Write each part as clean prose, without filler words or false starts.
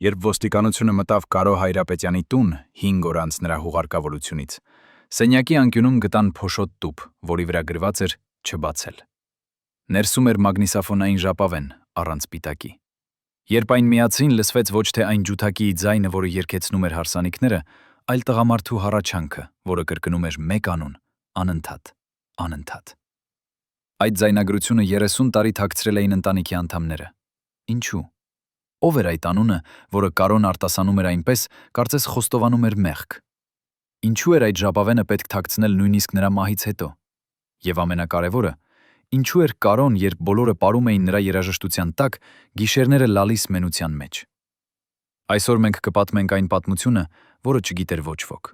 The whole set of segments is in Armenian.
Երբ ոստիկանությունը մտավ Կարո Հայրապետյանի տուն 5 օր անց նրա հուղարկավորությունից, սենյակի անկյունում գտան փոշոտ տուփ, որի վրա գրված էր «Չբացել»։ Ներսում էր մագնիսաֆոնային ժապավեն առանց պիտակի։ Երբ այն միացրին, լսվեց ոչ թե այն ջութակիի ձայնը, որը երգեցնում էր հարսանիքները, այլ տղամարդու հառաչանքը, որը կրկնում էր մեկ անուն, անընդհատ։ Այդ ձայնագրությունը 30 տարի թաքցրել էին ընտանիքի անդամները։ Ինչու՞։ Ով էր այդ անունը, որը Կարոն արտասանում էր այնպես, կարծես խոստովանում էր մեղք։ Ինչու էր այդ ժապավենը պետք թաքցնել նույնիսկ նրա մահից հետո։ Եվ ամենակարևորը, ինչու էր Կարոն, երբ բոլորը պարում էին նրա երաժշտության տակ, գիշերները լալիս մենության մեջ։ Այսօր մենք կպատմենք այն պատմությունը, որը չգիտեր ոչ ոք։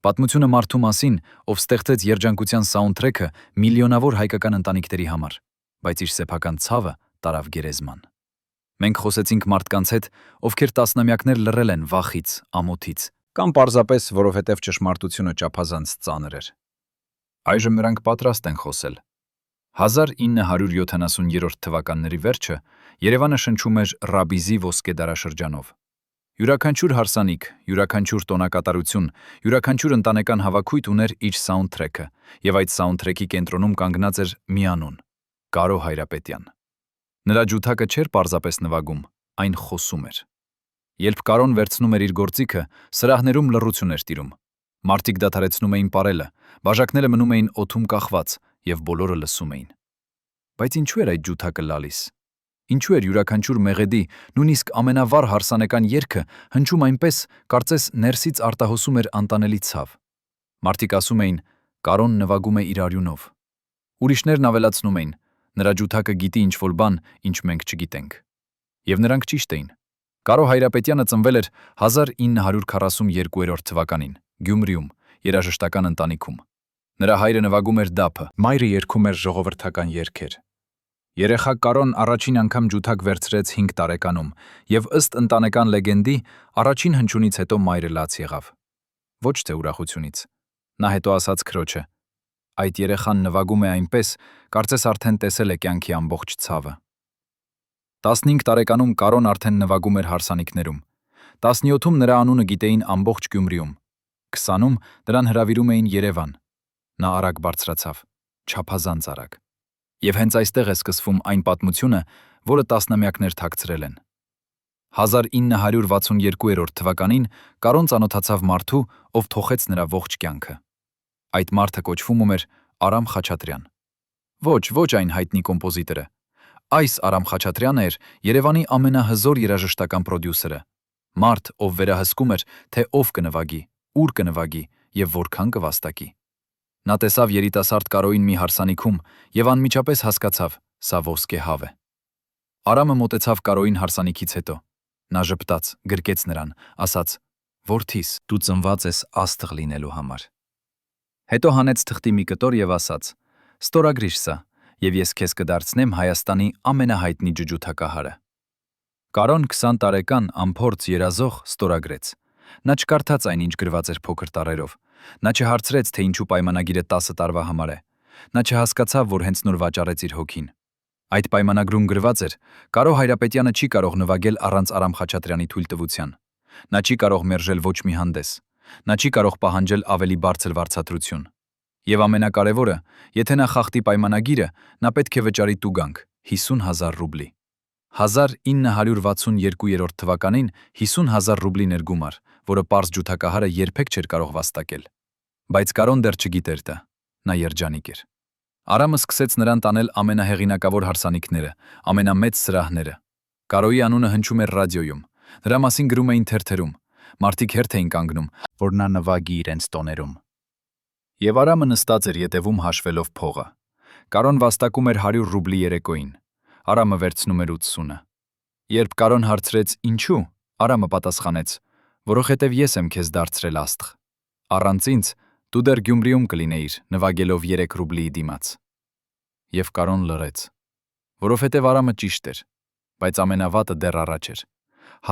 Պատմությունը մարդու մասին, ով ստեղծեց երջանկության սաունդթրեքը միլիոնավոր հայկական ընտանիքների համար, բայց իր սեփական ցավը տարավ գերեզման։ Մենք խոսեցինք մարդկանց հետ, ովքեր տասնամյակներ լռել են վախից, ամոթից, կամ պարզապես, որովհետև ճշմարտությունը չափազանց ծանր էր։ Այժմ նրանք պատրաստ են խոսել։ 1970-րդ թվականների վերջը Երևանը շնչում էր Ռաբիզի ոսկե դարաշրջանով։ Յուրաքանչյուր հարսանիք, յուրաքանչյուր տոնակատարություն, յուրաքանչյուր ընտանեկան հավաքույթ ուներ իր սաունդթրեքը, եւ այդ սաունդթրեքի կենտրոնում կանգնած էր մի անուն՝ Կարո Հայրապետյան։ Նրա ջութակը չէր պարզապես նվագում, այն խոսում էր։ Երբ Կարոն վերցնում էր իր գործիքը, սրահներում լռություն էր տիրում։ Մարդիկ դադարեցնում էին պարելը, բաժակները մնում էին օդում կախված, եւ բոլորը լսում էին։ Բայց ինչու էր այդ ջութակը լալիս։ Ինչու էր յուրաքանչյուր մեղեդի, նույնիսկ ամենավառ հարսանեկան երգը հնչում այնպես, կարծես ներսից արտահոսում էր անտանելի ցավ։ Մարդիկ ասում էին. Կարոն նվագում է իր արյունով։ Ուրիշներն ավելացնում էին. նրա ջութակը գիտի ինչ-որ բան, ինչ մենք չգիտենք։ Եվ նրանք ճիշտ էին։ Կարո Հայրապետյանը ծնվել էր 1942 թվականին, Գյումրիում, երաժշտական ընտանիքում։ Նրա հայրը նվագում էր դափը, մայրը երգում էր ժողովրդական երգեր։ Երեխա Կարոն առաջին անգամ ջութակ վերցրեց 5 տարեկանում, եւ ըստ ընտանեկան լեգենդի, առաջին հնչյունից հետո մայրը լաց եղավ։ Ոչ թե ուրախությունից։ Նա հետո ասաց քրոջը. այդ երեխան նվագում է այնպես, կարծես արդեն տեսել է կյանքի ամբողջ ցավը։ 15 տարեկանում Կարոն արդեն նվագում էր հարսանիքներում։ 17-ում նրա անունը գիտեին ամբողջ Գյումրիում։ 20-ում նրան հրավիրում էին Երևան։ Նա արագ բարձրացավ, չափազանց արագ։ Եվ հենց այստեղ է սկսվում այն պատմությունը, որը տասնամյակներ թաքցրել են։ 1962 թվականին Կարոն ծանոթացավ մարդու, ով թողեց նրա ողջ կյանքը։ Այդ մարդը կոչվում էր Արամ Խաչատրյան։ Ոչ այն հայտնի կոմպոզիտորը։ Այս Արամ Խաչատրյանը էր Երևանի ամենահզոր երաժշտական պրոդյուսերը։ Մարդ, ով վերահսկում էր, թե ով կնվագի, ուր կնվագի եւ որքան կվաստակի։ Նա տեսավ երիտասարդ Կարոյին մի հարսանիքում եւ անմիջապես հասկացավ, սա ոսկե հավ է։ Արամը մոտեցավ Կարոյին հարսանիքից հետո։ Նա ժպտաց, գրկեց նրան, ասաց. «Որդիս, դու ծնված ես աստղ լինելու համար»։ Հետո հանեց թղթի մի կտոր եւ ասաց. «Ստորագրիր սա, եւ ես քեզ կդարձնեմ Հայաստանի ամենահայտնի ջուջութակահարը»։ Կարոն 20 տարեկան անփորձ երազող ստորագրեց։ Նա չկարդաց այն, ինչ գրված էր փոքր տառերով։ Նա չհարցրեց, թե ինչու պայմանագիրը 10 տարվա համար է։ Նա չհասկացավ, որ հենց նոր վաճառեց իր հոգին։ Այդ պայմանագրում գրված էր. Կարո Հայրապետյանը չի կարող նվագել առանց Արամ Խաչատրյանի թույլտվության։ Նա չի կարող մերժել ոչ մի հանդես։ Նա չի կարող պահանջել ավելի բարձր վարձատրություն։ Եվ ամենակարևորը, եթե նա խախտի պայմանագիրը, նա պետք է վճարի տուգանք 50,000 ռուբլի։ 1962 թվականին 50,000 ռուբլի ներգումար, որը պարզ ջութակահարը երբեք չէր կարող վաստակել։ Բայց Կարոն դեռ չգիտեր դա։ Նա երջանիկ էր։ Արամը սկսեց նրան տանել ամենահեղինակավոր հարսանիքները, ամենամեծ սրահները։ Կարոյի անունը հնչում էր ռադիոյում։ Նրա մասին գրում էին թերթերում։ Մարդիկ հերթ էին կանգնում, որ նա նվագի իրենց տոներում։ Եվ Արամը նստած էր ետևում հաշվելով փողը։ Կարոն վաստակում էր 100 ռուբլի երեկոյին։ Արամը վերցնում էր 80-ը։ Երբ Կարոն հարցրեց ինչու, Արամը պատասխանեց. որովհետև ես եմ քեզ դարձրել աստղ։ Առանց ինձ դու դեռ Գյումրիում կլինեիր, նվագելով 3 ռուբլիի դիմաց։ Եվ Կարոն լռեց, որովհետև Արամը ճիշտ էր, բայց ամենավատը դեռ առաջ էր։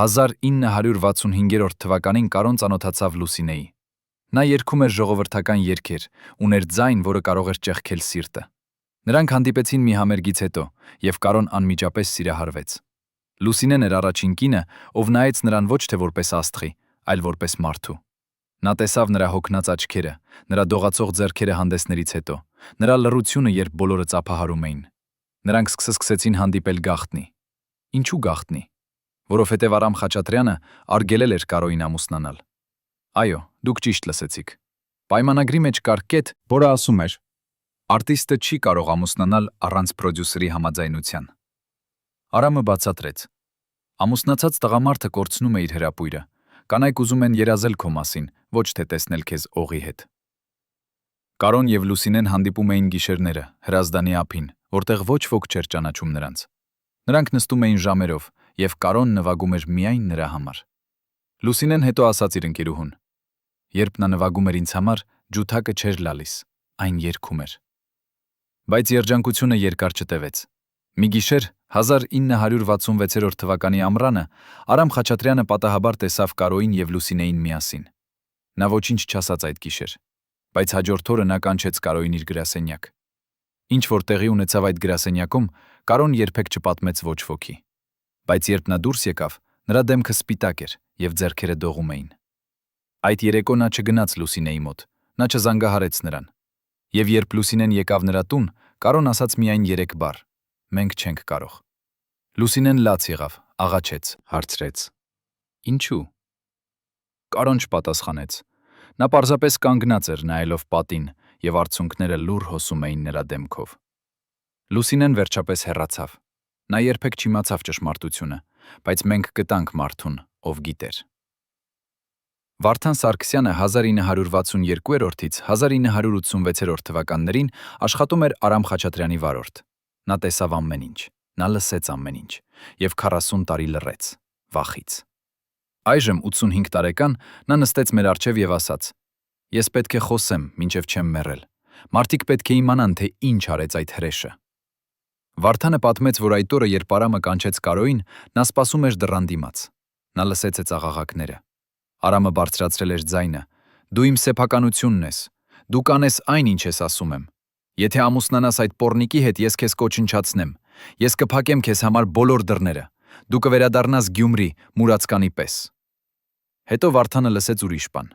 1965 թվականին Կարոն ծանոթացավ Լուսինեի։ Նա երգում էր ժողովրդական երգեր, ուներ ձայն, որը կարող էր ճեղքել սիրտը։ Նրանք հանդիպեցին մի համերգից հետո, եւ Կարոն անմիջապես սիրահարվեց։ Լուսինեն էր առաջին կինը, ով նայեց նրան ոչ թե որպես աստղի, այլ որպես մարդու։ Նա տեսավ նրա հոգնած աչքերը, նրա դողացող ձեռքերը հանդեսներից հետո, նրա լռությունը, երբ բոլորը ծափահարում էին։ Նրանք սկսեցին հանդիպել գաղտնի։ Ինչու գաղտնի։ Որովհետև Արամ Խաչատրյանը արգելել էր Կարոյին ամուսնանալ։ Այո, դուք ճիշտ լսեցիք։ Պայմանագրի մեջ կար կետ, որը ասում էր. արտիստը չի կարող ամուսնանալ առանց պրոդյուսերի համաձայնության։ Արամը բացատրեց. ամուսնացած տղամարդը կորցնում է իր հրապույրը, կանայք ուզում են երազել քո մասին, ոչ թե տեսնել քեզ օղի հետ։ Կարոն եւ Լուսինեն հանդիպում էին գիշերները, Հրազդանի ափին, որտեղ ոչ ոք չէր ճանաչում նրանց։ Նրանք նստում էին ժամերով, եւ Կարոն նվագում էր միայն նրա համար։ Լուսինեն հետո ասաց իր ընկերուհուն. երբ նա նվագում էր ինձ համար, ջութակը չէր լալիս, այն երգում էր։ Բայց երջանկությունը երկար չտևեց։ Մի գիշեր 1966 թվականի ամռանը Արամ Խաչատրյանը պատահաբար տեսավ Կարոյին եւ Լուսինեին միասին։ Նա ոչինչ չասաց այդ գիշեր, բայց հաջորդ օրը նա կանչեց Կարոյին իր գրասենյակ։ Ինչ որ տեղի ունեցավ այդ գրասենյակում, Կարոն երբեք չպատմեց ոչ ոքի։ Բայց երբ նա դուրս եկավ, նրա դեմքը սպիտակ էր եւ ձեռքերը դողում էին։ Այդ երեկո նա չգնաց Լուսինեի մոտ, նա չզանգահարեց նրան։ Եվ երբ Լուսինեն եկավ նրա տուն, Կարոն ասաց միայն 3 բառ. մենք չենք կարող։ Լուսինեն լաց եղավ, աղաչեց, հարցրեց. ինչու։ Կարոն չպատասխանեց։ Նա պարզապես կանգնած էր նայելով պատին, եւ արցունքները լուռ հոսում էին նրա դեմքով։ Լուսինեն վերջապես հեռացավ։ Նա երբեք չիմացավ ճշմարտությունը, բայց մենք գտանք մարդուն, ով գիտեր։ Վարդան Սարգսյանը 1962-ից 1986 թվականներին աշխատում էր Արամ Խաչատրյանի վարորդ։ Նա տեսավ ամեն ինչ, նա լսեց ամեն ինչ, եւ 40 տարի լռեց, վախից։ Այժմ 85 տարեկան նա նստեց մեր առջև եւ ասաց. ես պետք է խոսեմ, մինչեւ չեմ մեռել։ Մարդիկ պետք է իմանան, թե ինչ արեց այդ հրեշը։ Վարդանը պատմեց, որ այդ օրը, երբ Արամը կանչեց Կարոյին, նա սպասում էր դռան դիմաց։ Նա լսեց աղաղակները։ Արամը բարձրացրել էր ձայնը. դու իմ սեփականությունն ես, դու կանես այն, ինչ ես ասում եմ։ Եթե ամուսնանաս այդ պոռնիկի հետ, ես քեզ կոչնչացնեմ, ես կփակեմ քեզ համար բոլոր դռները, դու կվերադառնաս Գյումրի, մուրացկանի պես։ Հետո Վարդանը լսեց ուրիշ բան։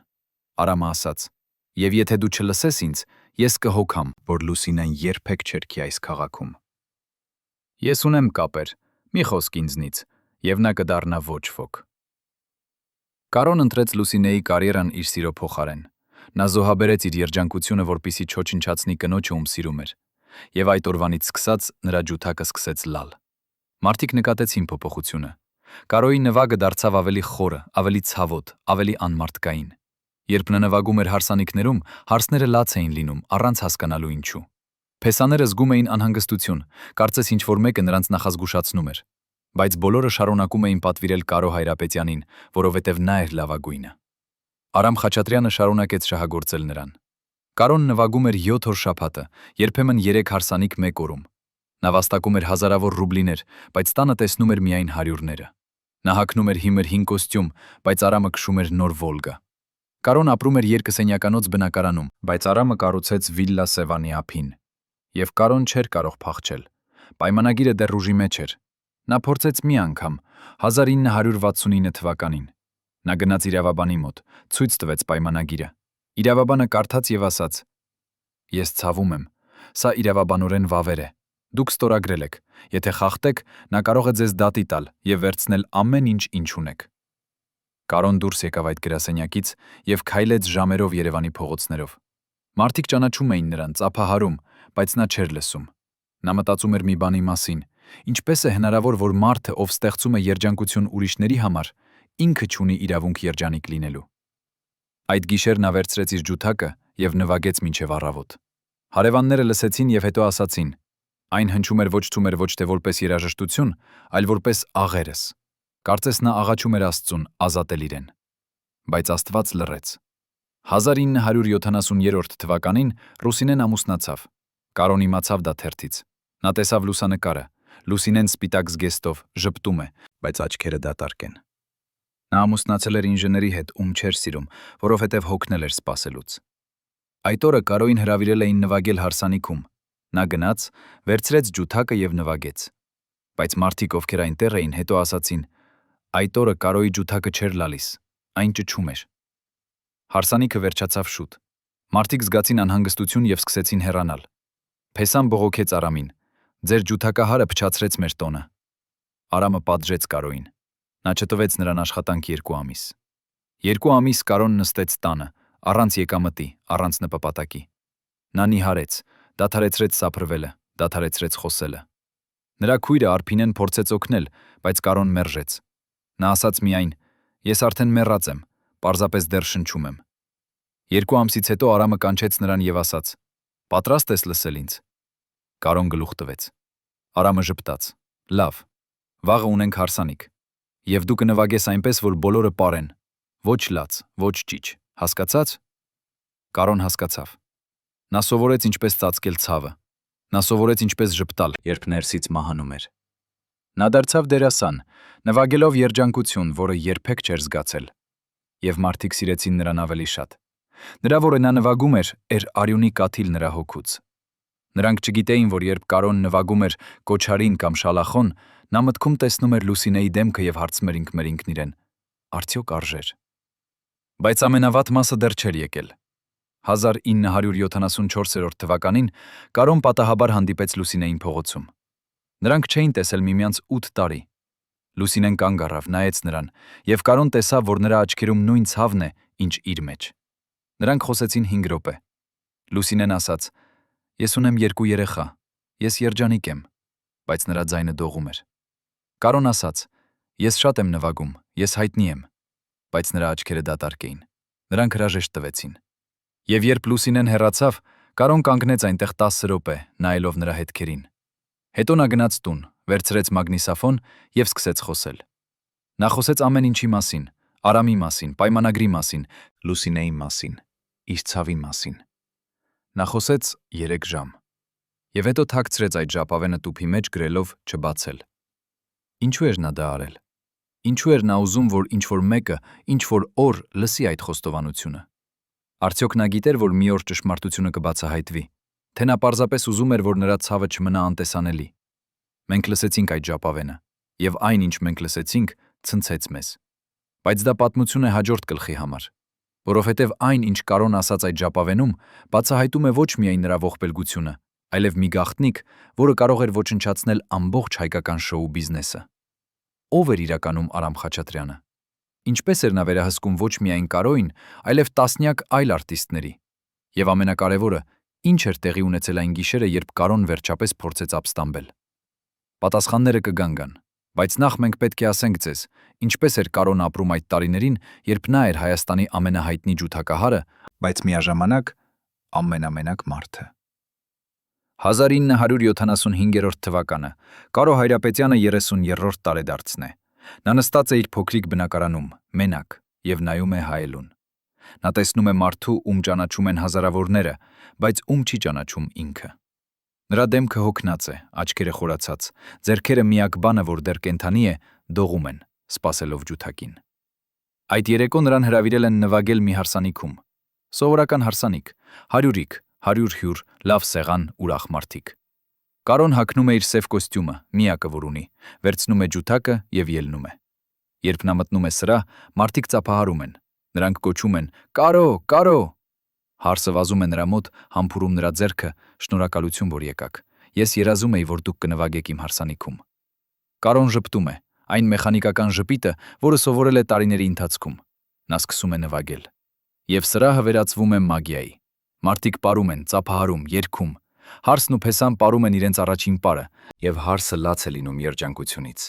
Արամը ասաց. եւ եթե դու չլսես ինձ, ես կհոգամ, որ Լուսինեն երբեք չերքի այս քաղաքում։ Ես ունեմ կապեր, մի խոսք ինձնից, եւ նա կդառնա ոչ ոք։ Կարոն ընտրեց Լուսինեի կարիերան իր սիրո փոխարեն։ Նա զոհաբերեց իր երջանկությունը, որպիսի չոչնչացնի կնոջը, ում սիրում էր, եւ այդ օրվանից սկսած նրա ջութակը սկսեց լալ։ Մարդիկ նկատեցին փոփոխությունը։ Կարոյի նվագը դարձավ ավելի խորը, ավելի ցավոտ, ավելի անմարդկային։ Երբ նա նվագում էր հարսանիքներում, հարսները լաց էին լինում, առանց հասկանալու ինչու։ Փեսաները զգում էին անհանգստություն, կարծես ինչ-որ մեկը նրանց նախազգուշացնում էր։ Բայց բոլորը շարունակում էին պատվիրել Կարո Հայրապետյանին, որովհետև նա էր լավագույնը։ Արամ Խաչատրյանը շարունակեց շահագործել նրան։ Կարոն նվագում էր 7 օր շաբաթը, երբեմն 3 հարսանիք մեկ օրում։ Նա վաստակում էր հազարավոր ռուբլիներ, բայց տանը տեսնում էր միայն հարյուրները։ Նա հագնում էր հիմր հին կոստյում, բայց Արամը քշում էր նոր Վոլգա։ Կարոն ապրում էր երկսենյականոց բնակարանում, բայց Արամը կառուցեց վիլլա Սևանի ափին։ Եվ Կարոն չէր կարող փախչել։ Պայմանագիրը դեռ ուժի մեջ էր։ Նա փորձեց մի անգամ, 1969 թվականին։ Նա գնաց իրավաբանի մոտ, ցույց տվեց պայմանագիրը։ Իրավաբանը կարդաց եւ ասաց. ես ցավում եմ, սա իրավաբանորեն վավեր է։ Դուք ստորագրել եք, եթե խախտեք, նա կարող է ձեզ դատի տալ եւ վերցնել ամեն ինչ, ինչ ունեք։ Կարոն դուրս եկավ այդ գրասենյակից եւ քայլեց ժամերով Երևանի փողոցներով։ Մարդիկ ճանաչում էին նրան, ծափահարում, բայց նա չէր լսում։ Նա մտածում էր մի բանի մասին. ինչպես է հնարավոր, որ մարդը, ով ստեղծում է երջանկություն ուրիշների համար, ինքը չունի իրավունք երջանիկ լինելու։ Այդ գիշեր նա վերցրեց իր ջութակը եւ նվագեց մինչեւ առավոտ։ Հարևանները լսեցին եւ հետո ասացին. այն հնչում էր ոչ թե որպես երաժշտություն, այլ որպես աղերս։ Կարծես նա աղաչում էր Աստծուն ազատել իրեն։ Բայց Աստված լռեց։ 1970 թվականին Լուսինեն ամուսնացավ։ Կարոն իմացավ դա թերթից։ Նա տեսավ լուսանկարը։ Լուսինեն սպիտակ զգեստով ժպտում է, բայց աչքերը դատարկ են։ Նա ամուսնացել էր ինժեների հետ, ում չէր սիրում, որովհետև հոգնել էր սպասելուց։ Այդ օրը Կարոյին հրավիրել էին նվագել հարսանիքում։ Նա գնաց, վերցրեց ջութակը եւ նվագեց։ Բայց մարդիկ, ովքեր այնտեղ էին, հետո ասացին. այդ օրը Կարոյի ջութակը չէր լալիս, այն ճչում էր։ Հարսանիքը վերջացավ շուտ։ Մարդիկ զգացին անհանգստություն եւ սկսեցին հեռանալ։ Փեսան բողոքեց Արամին. «Ձեր ջութակահարը փչացրեց մեր տոնը»։ Արամը պատժեց Կարոյին։ Նա չտվեց նրան աշխատանք 2 ամիս։ 2 ամիս Կարոն նստեց տանը, առանց եկամտի, առանց նպատակի։ Նա նիհարեց, դադարեցրեց սափրվելը, դադարեցրեց խոսելը։ Նրա քույրը Արփինեն փորձեց օգնել, բայց Կարոն մերժեց։ Նա ասաց միայն. «Ես արդեն մեռած եմ, պարզապես դեռ շնչում եմ»։ 2 ամսից հետո Արամը կանչեց նրան եւ ասաց. «Պատրաստ ես լսել ինձ»։ Կարոն գլուխ տվեց։ Արամը ժպտաց. «Լավ, վաղը ունենք հարսանիք։ Եվ դու կնվագես այնպես, որ բոլորը պարեն։ Ոչ լաց, ոչ ճիչ, հասկացած»։ Կարոն հասկացավ։ Նա սովորեց ինչպես ծածկել ցավը։ Նա սովորեց ինչպես ժպտալ, երբ ներսից մահանում էր։ Նա դարձավ դերասան, նվագելով երջանկություն, որը երբեք չէր զգացել։ Եվ մարդիկ սիրեցին նրան ավելի շատ։ Նրա որը նա նվագում էր արյունի կաթիլ նրա հոգուց։ Նրանք չգիտեին, որ երբ Կարոն նվագում էր Կոչարին կամ Շալախոն, նա մտքում տեսնում էր Լուսինեի դեմքը եւ հարցում էր ինքն իրեն. արդյոք արժեր։ Բայց ամենավատ մասը դեռ չէր եկել։ 1974 թվականին Կարոն պատահաբար հանդիպեց Լուսինեին փողոցում։ Նրանք չէին տեսել միմյանց 8 տարի։ Լուսինեն կանգ առավ, նայեց նրան, եւ Կարոն տեսավ, որ նրա աչքերում նույն ցավն է, ինչ իր մեջ։ Նրանք խոսեցին 5 րոպե։ Լուսինեն ասաց. «Ես ունեմ 2 երեխա, ես երջանիկ եմ», բայց նրա ձայնը դողում էր։ Կարոն ասաց. «Ես շատ եմ նվագում, ես հայտնի եմ», բայց նրա աչքերը դատարկ էին։ Նրանք հրաժեշտ տվեցին։ Եվ երբ Լուսինեն հեռացավ, Կարոն կանգնեց այնտեղ 10 րոպե, նայելով նրա հետքերին։ Հետո նա գնաց տուն, վերցրեց մագնիսաֆոն եւ սկսեց խոսել։ Նա խոսեց ամեն ինչի մասին, Արամի մասին, պայմանագրի մասին, Լուսինեի մասին, իր ցավի մասին։ Նա խոսեց 3 ժամ։ Եվ հետո թաքցրեց այդ ժապավենը տուփի մեջ գրելով չբացել։ Ինչու էր նա դա արել։ Ինչու էր նա ուզում, որ ինչ-որ մեկը, ինչ-որ օր լսի այդ խոստովանությունը։ Արդյոք նա գիտեր, որ մի օր ճշմարտությունը կբացահայտվի, թե նա պարզապես ուզում էր, որ նրա ցավը չմնա անտեսանելի։ Մենք լսեցինք այդ ժապավենը, եւ այն, ինչ մենք լսեցինք, ցնցեց մեզ։ Բայց դա պատմություն է հաջորդ գլխի համար, որովհետև այն, ինչ Կարոն ասաց այդ ժապավենում, բացահայտում է ոչ միայն նրա ողբերգությունը, այլև մի գաղտնիք, որը կարող էր ոչնչացնել ամբողջ հայկական շոու բիզնեսը։ Ո՞վ էր իրականում Արամ Խաչատրյանը։ Ինչպես էր նա վերահսկում ոչ միայն Կարոյին, այլև տասնյակ այլ արտիստների։ Եվ ամենակարևորը, ինչ էր տեղի ունեցել այն գիշերը, երբ Կարոն վերջապես փորձեց ապստամբել։ Պատասխանները կգան, բայց նախ մենք պետք է ասենք ձեզ, ինչպես էր Կարոն ապրում այդ տարիներին, երբ նա էր Հայաստանի ամենահայտնի ջութակահարը, բայց միաժամանակ ամենամենակ մարդը։ 1975 թվականը Կարո Հայրապետյանը 30-րդ տարեդարձն է։ Նա նստած է իր փոքրիկ բնակարանում, մենակ, եւ նայում է հայելուն։ Նա տեսնում է մարդու, ում ճանաչում են հազարավորները, բայց ում չի ճանաչում ինքը։ Նրա դեմքը հոգնած է, աչքերը խորացած, ձեռքերը միակ բանը, որ դեռ կենդանի է, դողում են, սպասելով ջութակին։ Այդ երեկո նրան հրավիրել են նվագել մի հարսանիքում։ Սովորական հարսանիք, 100-իկ, 100 հյուր, լավ սեղան, ուրախ մարդիկ։ Կարոն հագնում է իր սև կոստյումը, միակը որ ունի, վերցնում է ջութակը եւ ելնում է։ Երբ նա մտնում է սրահ, մարդիկ ծափահարում են։ Նրանք կոչում են. «Կարո, Կարո»։ Հարսը վազում է նրա մոտ, համբուրում նրա ձեռքը, շնորհակալություն, որ եկաք։ Ես երազում էի, որ դուք կնվագեք իմ հարսանիքում։ Կարոն ժպտում է, այն մեխանիկական ժպիտը, որը սովորել է տարիների ընթացքում։ Նա սկսում է նվագել։ Եվ սրահը վերածվում է մագիայի։ Մարդիկ պարում են, ծափահարում, երգում։ Հարսն ու Փեսան պարում են իրենց առաջին պարը, եւ հարսը լաց է լինում երջանկությունից։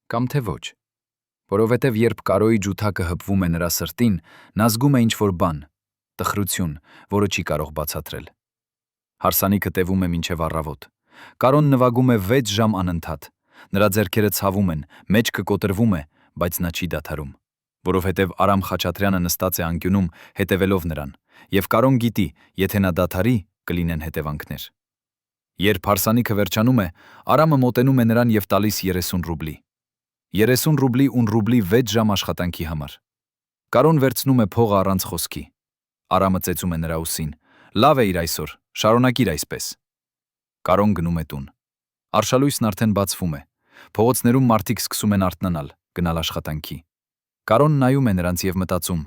Կամ թե ոչ։ Որովհետև երբ Կարոյի ջութակը հպվում է նրա սրտին, նա զգում է ինչ-որ բան, տխրություն, որը չի կարող բացատրել։ Հարսանիքը տևում է մինչև առավոտ։ Կարոն նվագում է 6 ժամ անընդհատ։ Նրա ձեռքերը ցավում են, մեջքը կոտրվում է, բայց նա չի դադարում, որովհետև Արամ Խաչատրյանը նստած է անկյունում, հետևելով նրան, եւ Կարոն գիտի, եթե նա դադարի, կլինեն հետևանքներ։ Երբ հարսանիքը վերջանում է, Արամը մոտենում է նրան եւ տալիս 30 ռուբլի։ 30 ռուբլի ու ռուբլի 6 ժամ աշխատանքի համար։ Կարոն վերցնում է փողը առանց խոսքի։ Արամը ծեծում է նրա ուսին. «Լավ է իր այսօր, շարունակիր այսպես»։ Կարոն գնում է տուն։ Արշալույսն արդեն բացվում է, Փողոցներում մարդիկ սկսում են արթնանալ, գնալ աշխատանքի։ Կարոն նայում է նրանց եւ մտածում.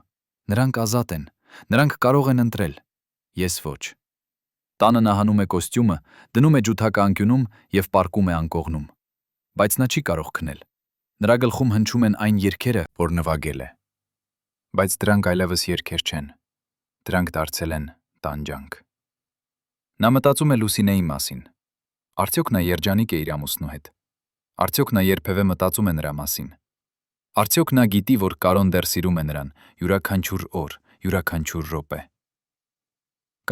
նրանք ազատ են, նրանք կարող են ընտրել, ես ոչ։ Տանը նա հանում է կոստյումը, դնում է ջութակը անկյունում եւ պառկում է անկողնում։ Բայց նա չի կարող քնել։ Նրա գլխում հնչում են այն երգերը, որ նվագել է։ Բայց դրանք այլևս երգեր չեն։ Դրանք դարձել են տանջանք։ Նա մտածում է Լուսինեի մասին։ Արդյոք նա երջանիկ է իր ամուսնու հետ։ Արդյոք նա երբևէ մտածում է նրա մասին։ Արդյոք նա գիտի, որ Կարոն դեռ սիրում է նրան յուրաքանչյուր օր, յուրաքանչյուր րոպե։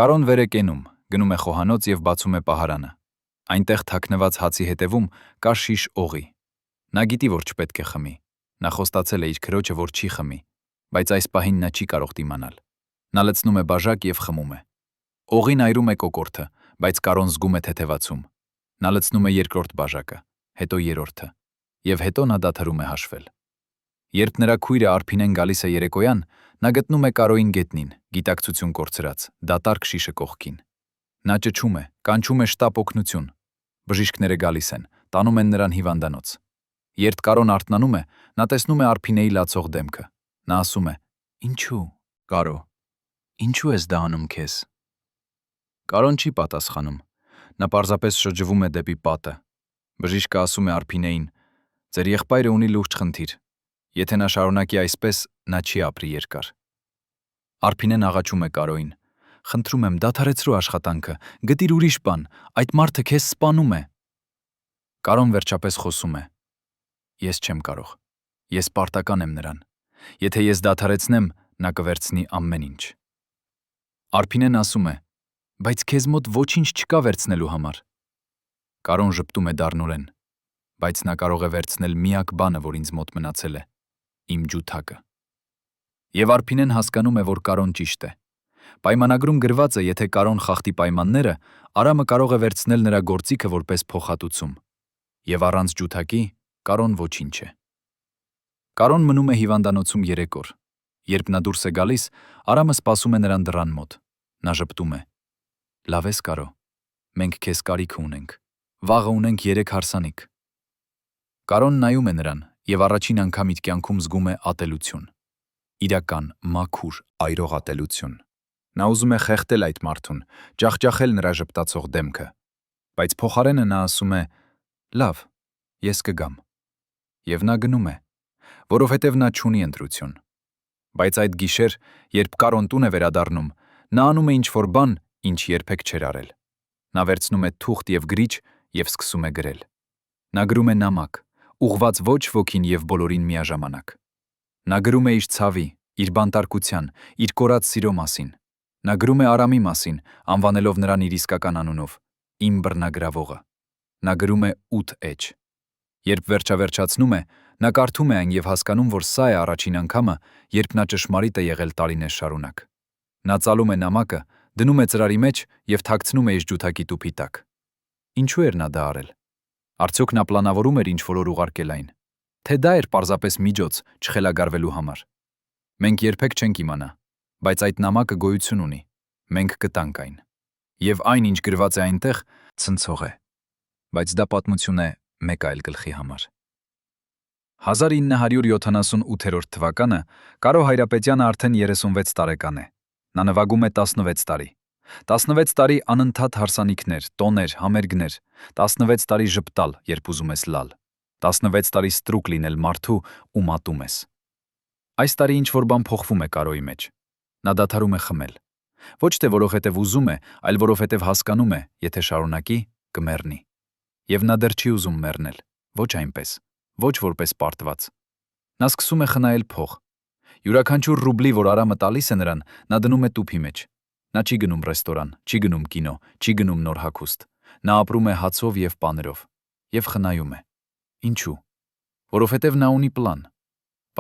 Կարոն վեր է կենում, գնում է խոհանոց եւ բացում է պահարանը։ Այնտեղ թաքնված հացի հետևում կա շիշ օղի։ Նա գիտի, որ չպետք է խմի։ Նա խոստացել է իր քրոջը, որ չի խմի, բայց այս պահին նա չի կարող դիմանալ։ Նա լցնում է բաժակ եւ խմում է։ Օղին այրում է կոկորդը, բայց Կարոն զգում է թեթևացում։ Նա լցնում է երկրորդ բաժակը, հետո երրորդը, եւ հետո նա դադարում է հաշվել։ Երբ նրա քույրը Արփինեն գալիս է երեկոյան, նա գտնում է Կարոյին գետնին, գիտակցություն կորցրած, դատարկ շիշը կողքին։ Նա ճչում է, կանչում է շտապ օգնություն։ Բժիշկները գալիս են, տանում են նրան հիվանդանոց։ Երբ Կարոն արթնանում է, նա տեսնում է Արփինեի լացող դեմքը։ Նա ասում է. «Ինչու, Կարո, ինչու ես դա անում քեզ»։ Կարոն չի պատասխանում։ Նա պարզապես շրջվում է դեպի պատը։ Բժիշկը ասում է Արփինեին. «Ձեր եղբայրը ունի լուրջ խնդիր։ Եթե նա շարունակի այսպես, նա չի ապրի երկար»։ Արփինեն աղաչում է Կարոյին. «Խնդրում եմ, դադարեցրու աշխատանքը, գտիր ուրիշ բան, այդ մարդը քեզ սպանում է»։ Կարոն վերջապես խոսում է. «Ես չեմ կարող։ Ես պարտական եմ նրան։ Եթե ես դադարեցնեմ, նա կվերցնի ամեն ինչ»։ Արփինեն ասում է. «Բայց քեզ մոտ ոչինչ չկա վերցնելու համար»։ Կարոն ժպտում է դառնորեն. «Բայց նա կարող է վերցնել միակ բանը, որ ինձ մոտ մնացել է, իմ ջութակը»։ Եվ Արփինեն հասկանում է, որ Կարոն ճիշտ է։ Պայմանագրում գրված է, եթե Կարոն խախտի պայմանները, Արամը կարող է վերցնել նրա գործիքը որպես փոխհատուցում։ Եվ առանց ջութակի Կարոն ոչինչ է։ Կարոն մնում է հիվանդանոցում 3 օր։ Երբ նա դուրս է գալիս, Արամը սպասում է նրան դռան մոտ։ Նա ժպտում է. «Լավ ես, Կարո, մենք քեզ կարիք ունենք։ Վաղը ունենք 3 հարսանիք»։ Կարոն նայում է նրան եւ առաջին անգամ իր կյանքում զգում է ատելություն։ Իրական, մաքուր, այրող ատելություն։ Նա ուզում է խեղդել այդ մարդուն, ջախջախել նրա ժպտացող դեմքը։ Բայց փոխարենը նա ասում է. «Լավ, ես կգամ»։ Եվ նա գնում է, որովհետև նա չունի ընտրություն։ Բայց այդ գիշեր, երբ Կարոն տուն է վերադառնում, նա անում է ինչ-որ բան, ինչ երբեք չէր արել։ Նա վերցնում է թուղթ եւ գրիչ եւ սկսում է գրել։ Նա գրում է նամակ, ուղղված ոչ ոքին եւ բոլորին միաժամանակ։ Նա գրում է իր ցավի, իր բանտարկության, իր կորած սիրո մասին։ Նա գրում է Արամի մասին, անվանելով նրան իր իսկական անունով՝ իմ բռնագրավողը։ Նա գրում է 8 էջ։ Երբ վերջացնում է, նա կարդում է այն եւ հասկանում, որ սա է առաջին անգամը, երբ նա ճշմարիտ է եղել տարիներ շարունակ։ Նա ծալում է նամակը, դնում է ծրարի մեջ եւ թաքցնում է իր ջութակի տուփի տակ։ Ինչու էր նա դա արել։ Արդյոք նա պլանավորում էր ինչ-որ ուղարկել այն, թե դա էր պարզապես միջոց չխելագարվելու համար։ Մենք երբեք չենք իմանա, բայց այդ նամակը գոյություն ունի։ Մենք կտանք այն։ Եվ այն, ինչ գրված է այնտեղ, ցնցող է։ Բայց դա պատմություն է մեկ այլ գլխի համար։ 1978 թվականը Կարո Հայրապետյանը արդեն 36 տարեկան է։ Նա նվագում է 16 տարի։ 16 տարի անընդհատ հարսանիքներ, տոներ, համերգներ, 16 տարի ժպտալ, երբ ուզում ես լալ, 16 տարի ստրուկ լինել մարդու ու մատում ես։ Այս տարի ինչ-որ բան փոխվում է Կարոյի մեջ։ Նա դադարում է խմել։ Ոչ թե որովհետև ուզում է, այլ որովհետև հասկանում է, եթե շարունակի, կմեռնի։ Եվ նա դեռ չի ուզում մեռնել, ոչ այնպես, ոչ որպես պարտված։ Նա սկսում է խնայել փող։ Յուրաքանչյուր ռուբլի, որ Արամը տալիս է նրան, նա դնում է տուփի մեջ։ Նա չի գնում ռեստորան, չի գնում կինո, չի գնում նոր հագուստ։ Նա ապրում է հացով եւ պաներով եւ խնայում է։ Ինչու։ Որովհետև նա ունի պլան։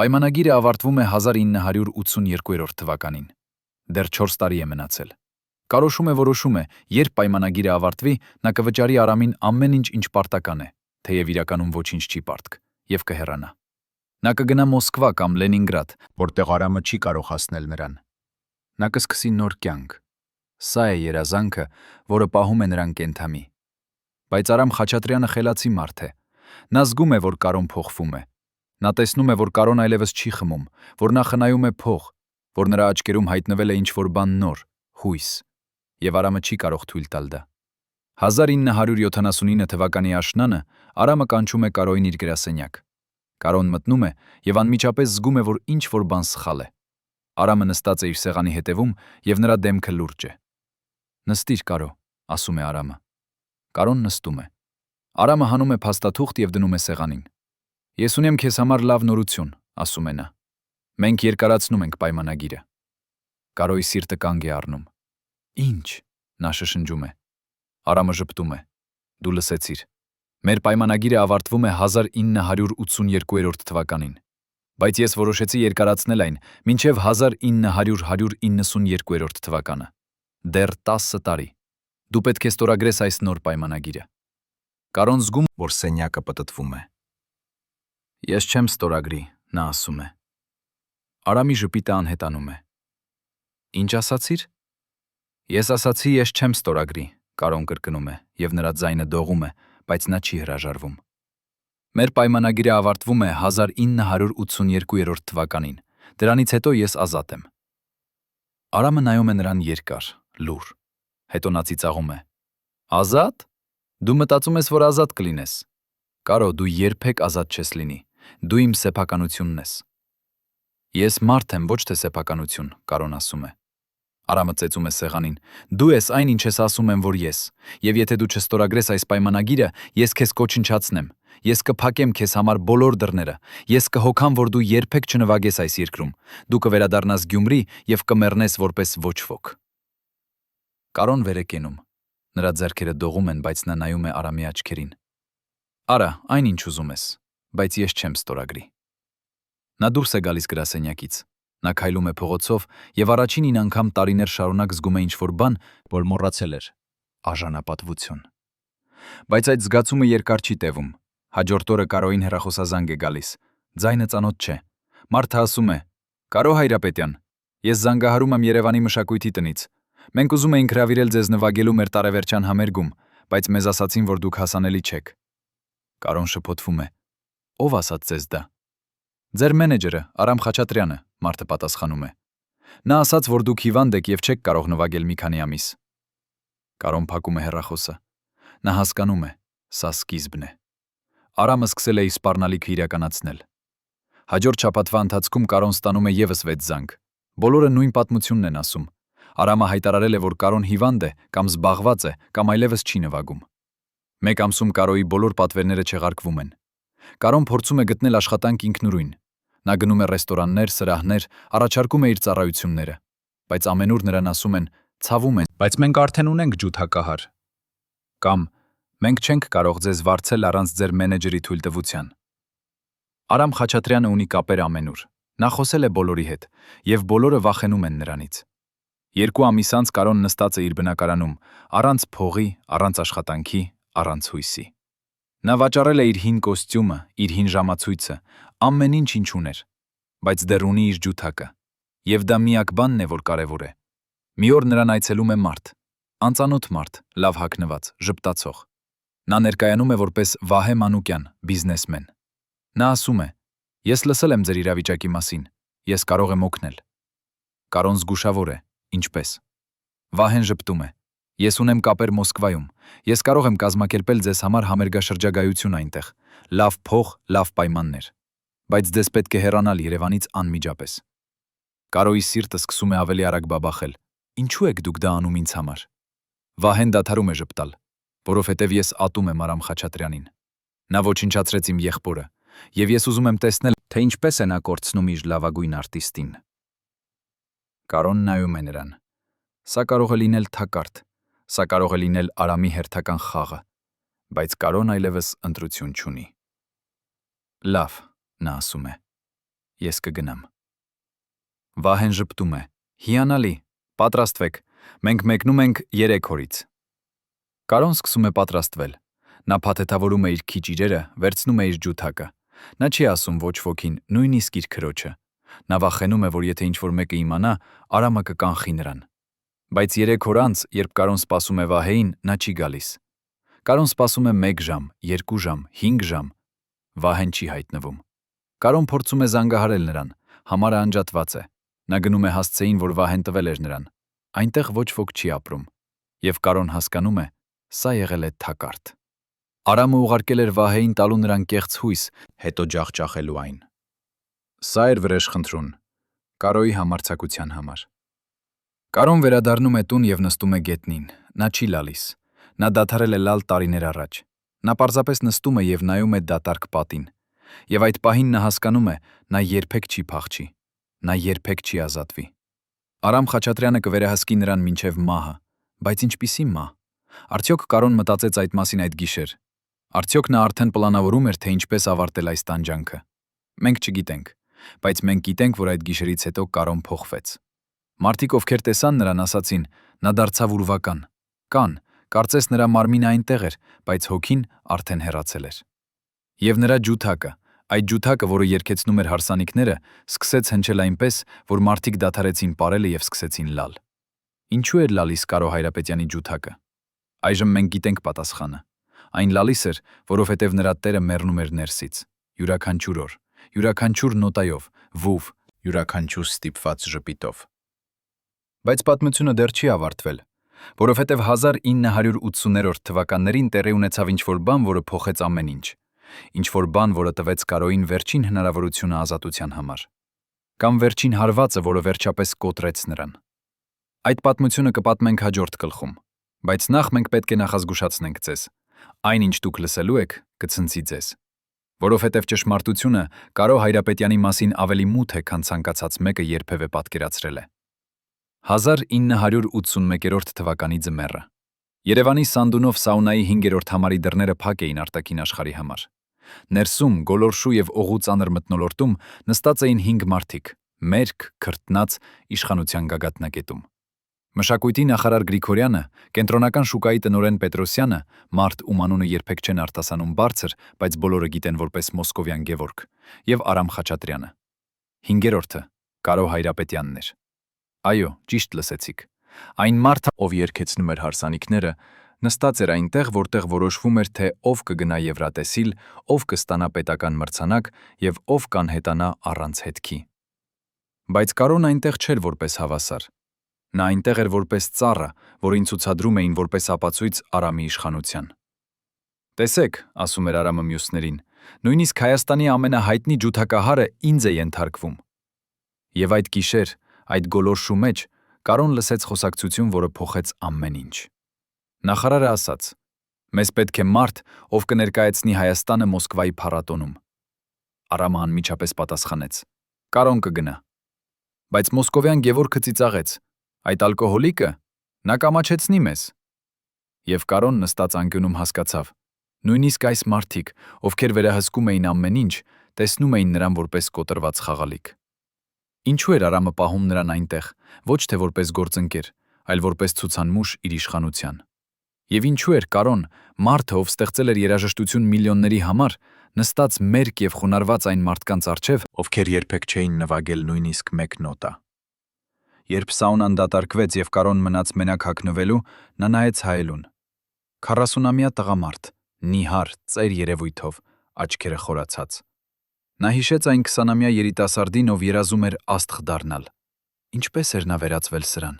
Պայմանագիրը ավարտվում է 1982 թվականին։ Դեռ 4 տարի է մնացել։ Որոշում է, երբ պայմանագիրը ավարտվի, նա կվճարի Արամին ամեն ինչ, ինչ պարտական է, թեև իրականում ոչինչ չի պարտք, եւ կհեռանա։ Նա կգնա Մոսկվա կամ Լենինգրադ, որտեղ Արամը չի կարող հասնել նրան։ Նա կսկսի նոր կյանք։ Սա է երազանքը, որը պահում է նրան կենդանի։ Բայց Արամ Խաչատրյանը խելացի մարդ է։ Նա զգում է, որ Կարոն փոխվում է։ Նա տեսնում է, որ Կարոն այլևս չի խմում, որ նա խնայում է փող, որ նրա աչքերում հայտնվել է ինչ-որ բան նոր, հույս, եւ Արամը չի կարող թույլ տալ դա։ 1979 թվականի աշնանը Արամը կանչում է Կարոյին իր գրասենյակ։ Կարոն մտնում է եւ անմիջապես զգում է, որ ինչ-որ բան սխալ է։ Արամը նստած է իր սեղանի հետևում եւ նրա դեմքը լուրջ է։ «Նստիր, Կարո», ասում է Արամը։ Կարոն նստում է։ Արամը հանում է փաստաթուղթ եւ դնում է սեղանին։ «Ես ունեմ քեզ համար լավ նորություն», ասում է նա։ «Մենք երկարացնում ենք պայմանագիրը»։ Կարոյի սիրտը կանգ է առնում։ «Ինչ»։ Նա շշնջում է։ Արամը ժպտում է։ «Դու լսեցիր։ Մեր պայմանագիրը ավարտվում է 1982 թվականին, բայց ես որոշեցի երկարացնել այն մինչև 1992 թվականը։ Դեռ 10 տարի։ Դու պետք է ստորագրես այս նոր պայմանագիրը»։ Կարոն զգում, որ սենյակը պտտվում է։ «Ես չեմ ստորագրի», նա ասում է։ Արամի ժպիտը անհետանում է։ «Ինչ ասացիր»։ «Ես ասացի, ես չեմ ստորագրի», Կարոն կրկնում է, եւ նրա ձայնը դողում է, բայց նա չի հրաժարվում։ «Մեր պայմանագիրը ավարտվում է 1982 թվականին։ Դրանից հետո ես ազատ եմ»։ Արամը նայում է նրան երկար, լուռ։ Հետո նա ծիծաղում է։ «Ազատ։ Դու մտածում ես, որ ազատ կլինես։ Կարո, դու երբեք ազատ չես լինի։ Դու իմ սեփականությունն ես»։ «Ես մարդ եմ, ոչ թե սեփականություն», Կարոն ասում է։ Արամը ծեծում է սեղանին։ «Դու ես այն, ինչ ես ասում եմ, որ ես, եւ եթե դու չստորագրես այս պայմանագիրը, ես քեզ կոչնչացնեմ։ Ես կփակեմ քեզ համար բոլոր դռները։ Ես կհոգամ, որ դու երբեք չնվագես այս երկրում։ Դու կվերադառնաս Գյումրի եւ կմեռնես որպես ոչ ոք»։ Կարոն վեր է կենում։ Նրա ձեռքերը դողում են, բայց նա նայում է Արամի աչքերին։ «Արա, այն ինչ ուզում ես, բայց ես չեմ ստորագրի»։ Նա դուրս է գալիս գրասենյակից։ Նա քայլում է փողոցով եւ առաջին 9 անգամ տարիներ շարունակ զգում է ինչ-որ բան, որ մոռացել էր՝ արժանապատվություն։ Բայց այդ զգացումը երկար չի տևում։ Հաջորդ օրը Կարոյին հեռախոսազանգ է գալիս։ Ձայնը ծանոթ չէ։ Մարդը ասում է. «Կարո Հայրապետյան, ես զանգահարում եմ Երևանի մշակույթի տնից։ Մենք ուզում էինք հրավիրել ձեզ նվագելու մեր տարեվերջյան համերգում, բայց մեզ ասացին, որ դուք հասանելի չեք»։ Կարոն շփոթվում է։ «Ո՞վ ասաց ձեզ դա»։ «Ձեր մենեջերը, Արամ Խաչատրյանը», մարդը պատասխանում է։ «Նա ասաց, որ դուք հիվանդ եք եւ չեք կարող նվագել մի քանի ամիս»։ Կարոն փակում է հեռախոսը։ Նա հասկանում է, սա սկիզբն է։ Արամը սկսել է իր սպառնալիքը իրականացնել։ Հաջորդ շաբաթվա ընթացքում Կարոն ստանում է եւս 6 զանգ։ Բոլորը նույն պատմությունն են ասում։ Արամը հայտարարել է, որ Կարոն հիվանդ է կամ զբաղված է կամ այլևս չի նվագում։ Մեկ ամսում Կարոյի բոլոր պատվերները չեղարկվում են։ Կարոն փորձում է գտնել աշխատանք ինքնուրույն։ Նա գնում է ռեստորաններ, սրահներ, առաջարկում է իր ծառայությունները, բայց ամենուր նրան ասում են. «Ցավում են, բայց մենք արդեն ունենք ջութակահար»։ Կամ «Մենք չենք կարող ձեզ վարձել առանց ձեր մենեջերի թույլտվության»։ Արամ Խաչատրյանը ունի կապեր ամենուր։ Նա խոսել է բոլորի հետ, եւ բոլորը վախենում են նրանից։ 2 ամիս անց Կարոն նստած է իր բնակարանում, առանց փողի, առանց աշխատանքի, առանց հույսի։ Նա վաճառել է իր հին կոստյումը, իր հին ժամացույցը, ամեն ինչ ինչ ուներ, բայց դեռ ունի իր ջութակը։ Եվ դա միակ բանն է, որ կարևոր է։ Մի օր նրան այցելում է մարդ, անծանոթ մարդ, լավ հագնված, ժպտացող։ Նա ներկայանում է որպես Վահե Մանուկյան, բիզնեսմեն։ Նա ասում է. «Ես լսել եմ ձեր իրավիճակի մասին, ես կարող եմ օգնել»։ Կարոն զգուշավոր է, ինչպես։ Վահեն ժպտում է. «Ես ունեմ կապեր Մոսկվայում, ես կարող եմ կազմակերպել ձեզ համար համերգաշրջագայություն այնտեղ, լավ փող, լավ պայմաններ, բայց ձեզ պետք է հեռանալ Երևանից անմիջապես»։ Կարոյի սիրտը սկսում է ավելի արագ բաբախել։ «Ինչու եք դուք դա անում ինձ համար»։ Վահեն դադարում է ժպտալ, որովհետև ես ատում եմ Արամ Խաչատրյանին։ Նա ոչնչացրեց իմ եղբորը, եւ ես ուզում եմ տեսնել, թե ինչպես է նա կորցնում իր լավագույն արտիստին։ Կարոն նայում է նրան։ Սա կարող է լինել թակարդ, սա կարող է լինել Արամի հերթական խաղը, բայց Կարոն այլևս ընտրություն չունի։ «Լավ», նա ասում է, «ես կգնամ»։ Վահեն ժպտում է. «Հիանալի, պատրաստվեք, մենք մեկնում ենք 3 օրից»։ Կարոն սկսում է պատրաստվել։ Նա փաթեթավորում է իր քիչ իրերը, վերցնում է իր ջութակը։ Նա չի ասում ոչ ոքին, նույնիսկ իր քրոջը։ Նա վախենում է, որ եթե ինչ-որ մեկը իմանա, Արամը կկանխի նրան։ Բայց 3 օր անց, երբ Կարոն սպասում է Վահեին, նա չի գալիս։ Կարոն սպասում է 1 ժամ, 2 ժամ, 5 ժամ, Վահեն չի հայտնվում։ Կարոն փորձում է զանգահարել նրան, համարը անջատված է։ Նա գնում է հասցեին, որ Վահեն տվել էր նրան։ Այնտեղ ոչ ոք չի ապրում։ Եվ Կարոն հասկանում է, սա եղել է թակարդ։ Արամը ուղարկել էր Վահեին տալու նրան կեղծ հույս, հետո ջախջախելու այն։ Սա էր վրեժխնդրուն Կարոյի համարձակության համար։ Կարոն վերադառնում է տուն եւ նստում է գետնին։ Նա չի լալիս։ Նա դադարել է լալ տարիներ առաջ։ Նա պարզապես նստում է եւ նայում է դատարկ պատին։ Եվ այդ պահին նա հասկանում է, նա երբեք չի փախչի։ Նա երբեք չի ազատվի։ Արամ Խաչատրյանը կվերահսկի նրան մինչև մահը, բայց ինչպիսի մահ։ Արդյոք Կարոն մտածեց այդ մասին այդ գիշեր։ Արդյոք նա արդեն պլանավորում էր, թե ինչպես ավարտել այս տանջանքը։ Մենք չգիտենք, բայց մենք գիտենք, որ այդ գիշերից հետո Կարոն փոխվեց։ Մարդիկ, ովքեր տեսան նրան, ասացին, նա դարձավ ուրվական։ Կան, կարծես նրա մարմինը այնտեղ էր, բայց հոգին արդեն հեռացել էր։ Եվ նրա ջութակը, այդ ջութակը, որը երգեցնում էր հարսանիքները, սկսեց հնչել այնպես, որ մարդիկ դադարեցին պարելը եւ սկսեցին լալ։ Ինչու էր լալիս Կարո Հայրապետյանի ջութակը։ Այժմ մենք գիտենք պատասխանը։ Այն լալիս էր, որովհետև նրա տերը մեռնում էր ներսից, յուրաքանչյուր օր, յուրաքանչյուր նոտայով, վուվ, յուրաքանչյուր ստիպված ժպիտով։ Բայց պատմությունը դեռ չի ավարտվել, որովհետև 1980-րդ թվականներին տեղի ունեցավ ինչ-որ բան, որը փոխեց ամեն ինչ, ինչ-որ բան, որը տվեց Կարոյին վերջին հնարավորությունը ազատության համար, կամ վերջին հարվածը, որը վերջապես կոտրեց նրան։ Այդ պատմությունը կպատմենք հաջորդ գլխում, բայց նախ մենք պետք է նախազգուշացնենք ձեզ։ Այն, ինչ դուք լսելու եք, կցնցի ձեզ, որովհետև ճշմարտությունը Կարո Հայրապետյանի մասին ավելի մութ է, քան ցանկացած մեկը երբևէ պատկերացրել է։ 1981 թվականի ձմեռը։ Երևանի Սանդունով սաունայի 5-րդ համարի դռները փակ էին արտաքին աշխարհի համար։ Ներսում, գոլորշու եւ օղու ծանր մթնոլորտում նստած էին 5 մարդիկ, մերկ, քրտնած, իշխանության գագաթնակետում։ Մշակույթի նախարար Գրիգորյանը, կենտրոնական շուկայի տնօրեն Պետրոսյանը, մարդ ում անունը երբեք չեն արտասանում բարձր, բայց բոլորը գիտեն որպես Մոսկովյան Գևորգ, եւ Արամ Խաչատրյանը։ 5-րդը Կարո Հայրապետյանն էր։ Այո, ճիշտ լսեցիք։ Այն մարդը, ով երգեցնում էր հարսանիքները, նստած էր այնտեղ, որտեղ որոշվում էր, թե ով կգնա Եվրատեսիլ, ով կստանա պետական մրցանակ եւ ով կանհետանա առանց հետքի։ Բայց Կարոն այնտեղ չէր որպես հավասար։ Նա այնտեղ էր որպես ծառը, որին ցուցադրում էին որպես ապացույց Արամի իշխանության։ Տեսեք, ասում էր Արամը մյուսներին, նույնիսկ Հայաստանի ամենահայտնի ջութակահարը ինձ է ենթարկվում։ Եվ այդ գիշեր, այդ գոլորշու մեջ Կարոն լսեց խոսակցություն, որը փոխեց ամեն ինչ։ Նախարարը ասաց. «Մեզ պետք է մարդ, ով կներկայացնի Հայաստանը Մոսկվայի փառատոնում»։ Արամը անմիջապես պատասխանեց. «Կարոն կգնա»։ Բայց Մոսկովյան Գևորգը ծիծաղեց. «Այդ ալկոհոլիկը, նա կամաչեցնի մեզ»։ Եվ Կարոն նստած անկյունում հասկացավ. նույնիսկ այս մարդիկ, ովքեր վերահսկում էին ամեն ինչ, տեսնում էին նրան որպես կոտրված խաղալիք։ Ինչու էր Արամը պահում նրան այնտեղ, ոչ թե որպես գործընկեր, այլ որպես ցուցանմուշ իր իշխանության։ Եվ ինչու էր Կարոն, մարդը, ով ստեղծել էր երաժշտություն միլիոնների համար, նստած մերկ եւ խոնարհված այն մարդկանց առջև, ովքեր երբեք չէին նվագել նույնիսկ մեկ նոտա։ Երբ սաունան դատարկվեց եւ Կարոն մնաց մենակ հագնվելու, նա նայեց հայելուն։ 40-ամյա տղամարդ, նիհար, ծեր երևույթով, աչքերը խորացած։ Նա հիշեց այն 20-ամյա երիտասարդին, ով երազում էր աստղ դառնալ։ Ինչպես էր նա վերածվել սրան։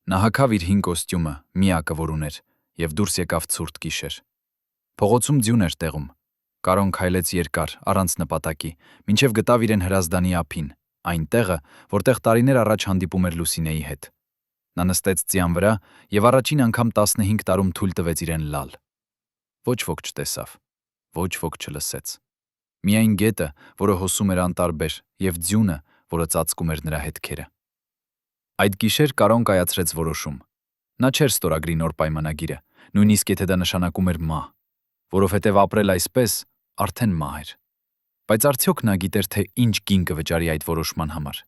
Նա հագավ իր հին կոստյումը, միակը որ ուներ, եւ դուրս եկավ ցուրտ գիշեր։ Փողոցում ձյուն էր տեղում։ Կարոն քայլեց երկար, առանց նպատակի, մինչև գտավ իրեն հրազդանի ափին, այն տեղը, որտեղ տարիներ առաջ հանդիպում էր Լուսինեի հետ։ Նա նստեց ձյան վրա եւ առաջին անգամ 15 տարում թույլ տվեց իրեն լալ։ Ոչ ոք չտեսավ, ոչ ոք չլսեց։ Միայն գետը, որը հոսում էր անտարբեր, եւ ձյունը, որը ծածկում էր նրա հետքերը։ Այդ գիշեր Կարոն կայացրեց որոշում։ Նա չէր ստորագրի նոր պայմանագիրը, նույնիսկ եթե դա նշանակում էր մահ, որովհետև ապրել այսպես արդեն մահ էր։ Բայց արդյոք նա գիտեր, թե ինչ գին կվճարի այդ որոշման համար։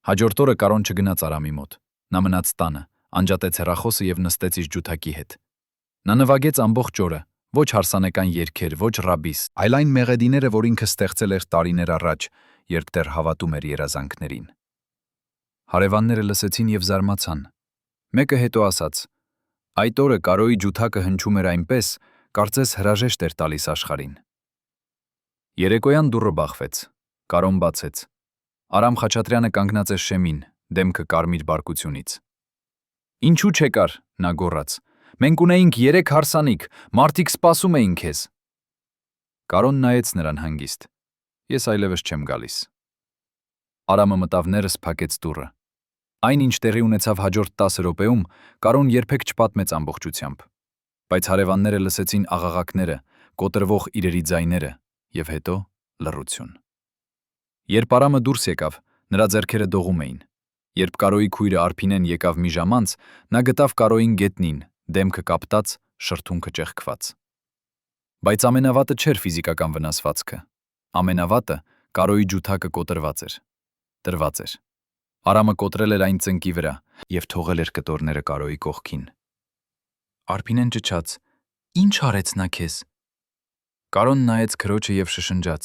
Հաջորդ օրը Կարոն չգնաց Արամի մոտ։ Նա մնաց տանը, անջատեց հեռախոսը եւ նստեց իր ջութակի հետ։ Նա նվագեց ամբողջ օրը, ոչ հարսանեկան երգեր, ոչ ռաբիս, այլ այն մեղեդիները, որ ինքը ստեղծել էր տարիներ առաջ, երբ դեռ հավատում էր երազանքներին։ Հարևանները լսեցին եւ զարմացան։ Մեկը հետո ասաց. «Այդ օրը Կարոյի ջութակը հնչում էր այնպես, կարծես հրաժեշտ էր տալիս աշխարհին»։ Երեկոյան դուռը բախվեց, Կարոն բացեց։ Արամ Խաչատրյանը կանգնած էր շեմին, դեմքը կարմիր բարկությունից։ Ինչու չեկար, նա գոռաց։ Մենք ունեինք 3 հարսանիք, մարդիկ սպասում էին քեզ։ Կարոն նայեց նրան հանգիստ։ Ես այլևս չեմ գալիս։ Արամը մտավ ներս փակեց դուռը։ Այն ինչ տեղի ունեցավ հաջորդ 10 րոպեում, Կարոն երբեք չպատմեց ամբողջությամբ, բայց հարևանները լսեցին աղաղակները, կոտրվող իրերի ձայները եւ հետո լռություն։ Երբ Արամը դուրս եկավ, նրա ձեռքերը դողում էին։ Երբ Կարոյի քույրը Արփինեն եկավ մի ժամ անց, նա գտավ Կարոյին գետնին, դեմքը կապտած, շրթունքը ճեղքված։ Բայց ամենավատը չէր ֆիզիկական վնասվածքը։ Ամենավատը Կարոյի ջութակը կոտրված էր, տրված էր։ Արամը կոտրել էր այն ծնկի վրա եւ թողել էր կտորները Կարոյի կողքին։ Արփինեն ճչաց. «Ինչ արեց նա քեզ»։ Կարոն նայեց քրոջը եւ շշնջաց.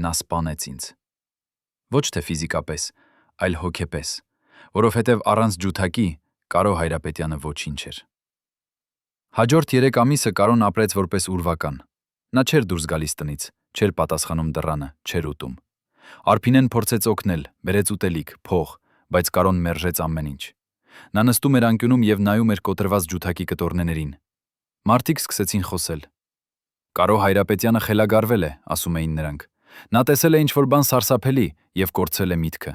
«Նա սպանեց ինձ»։ Ոչ թե ֆիզիկապես, այլ հոգեպես, որովհետև առանց ջութակի Կարո Հայրապետյանը ոչինչ էր։ Հաջորդ 3 ամիսը Կարոն ապրեց որպես ուրվական։ Նա չէր դուրս գալիս տնից, չէր պատասխանում դռանը, չէր ուտում։ Արփինեն փորձեց օգնել, բերեց ուտելիք, փող, բայց Կարոն մերժեց ամեն ինչ։ Նա նստում էր անկյունում եւ նայում էր կոտրված ջութակի կտորներին։ Մարդիկ սկսեցին խոսել։ Կարո Հայրապետյանը խելագարվել է, ասում էին նրանք։ Նա տեսել է ինչ-որ բան սարսափելի եւ կորցրել է միտքը։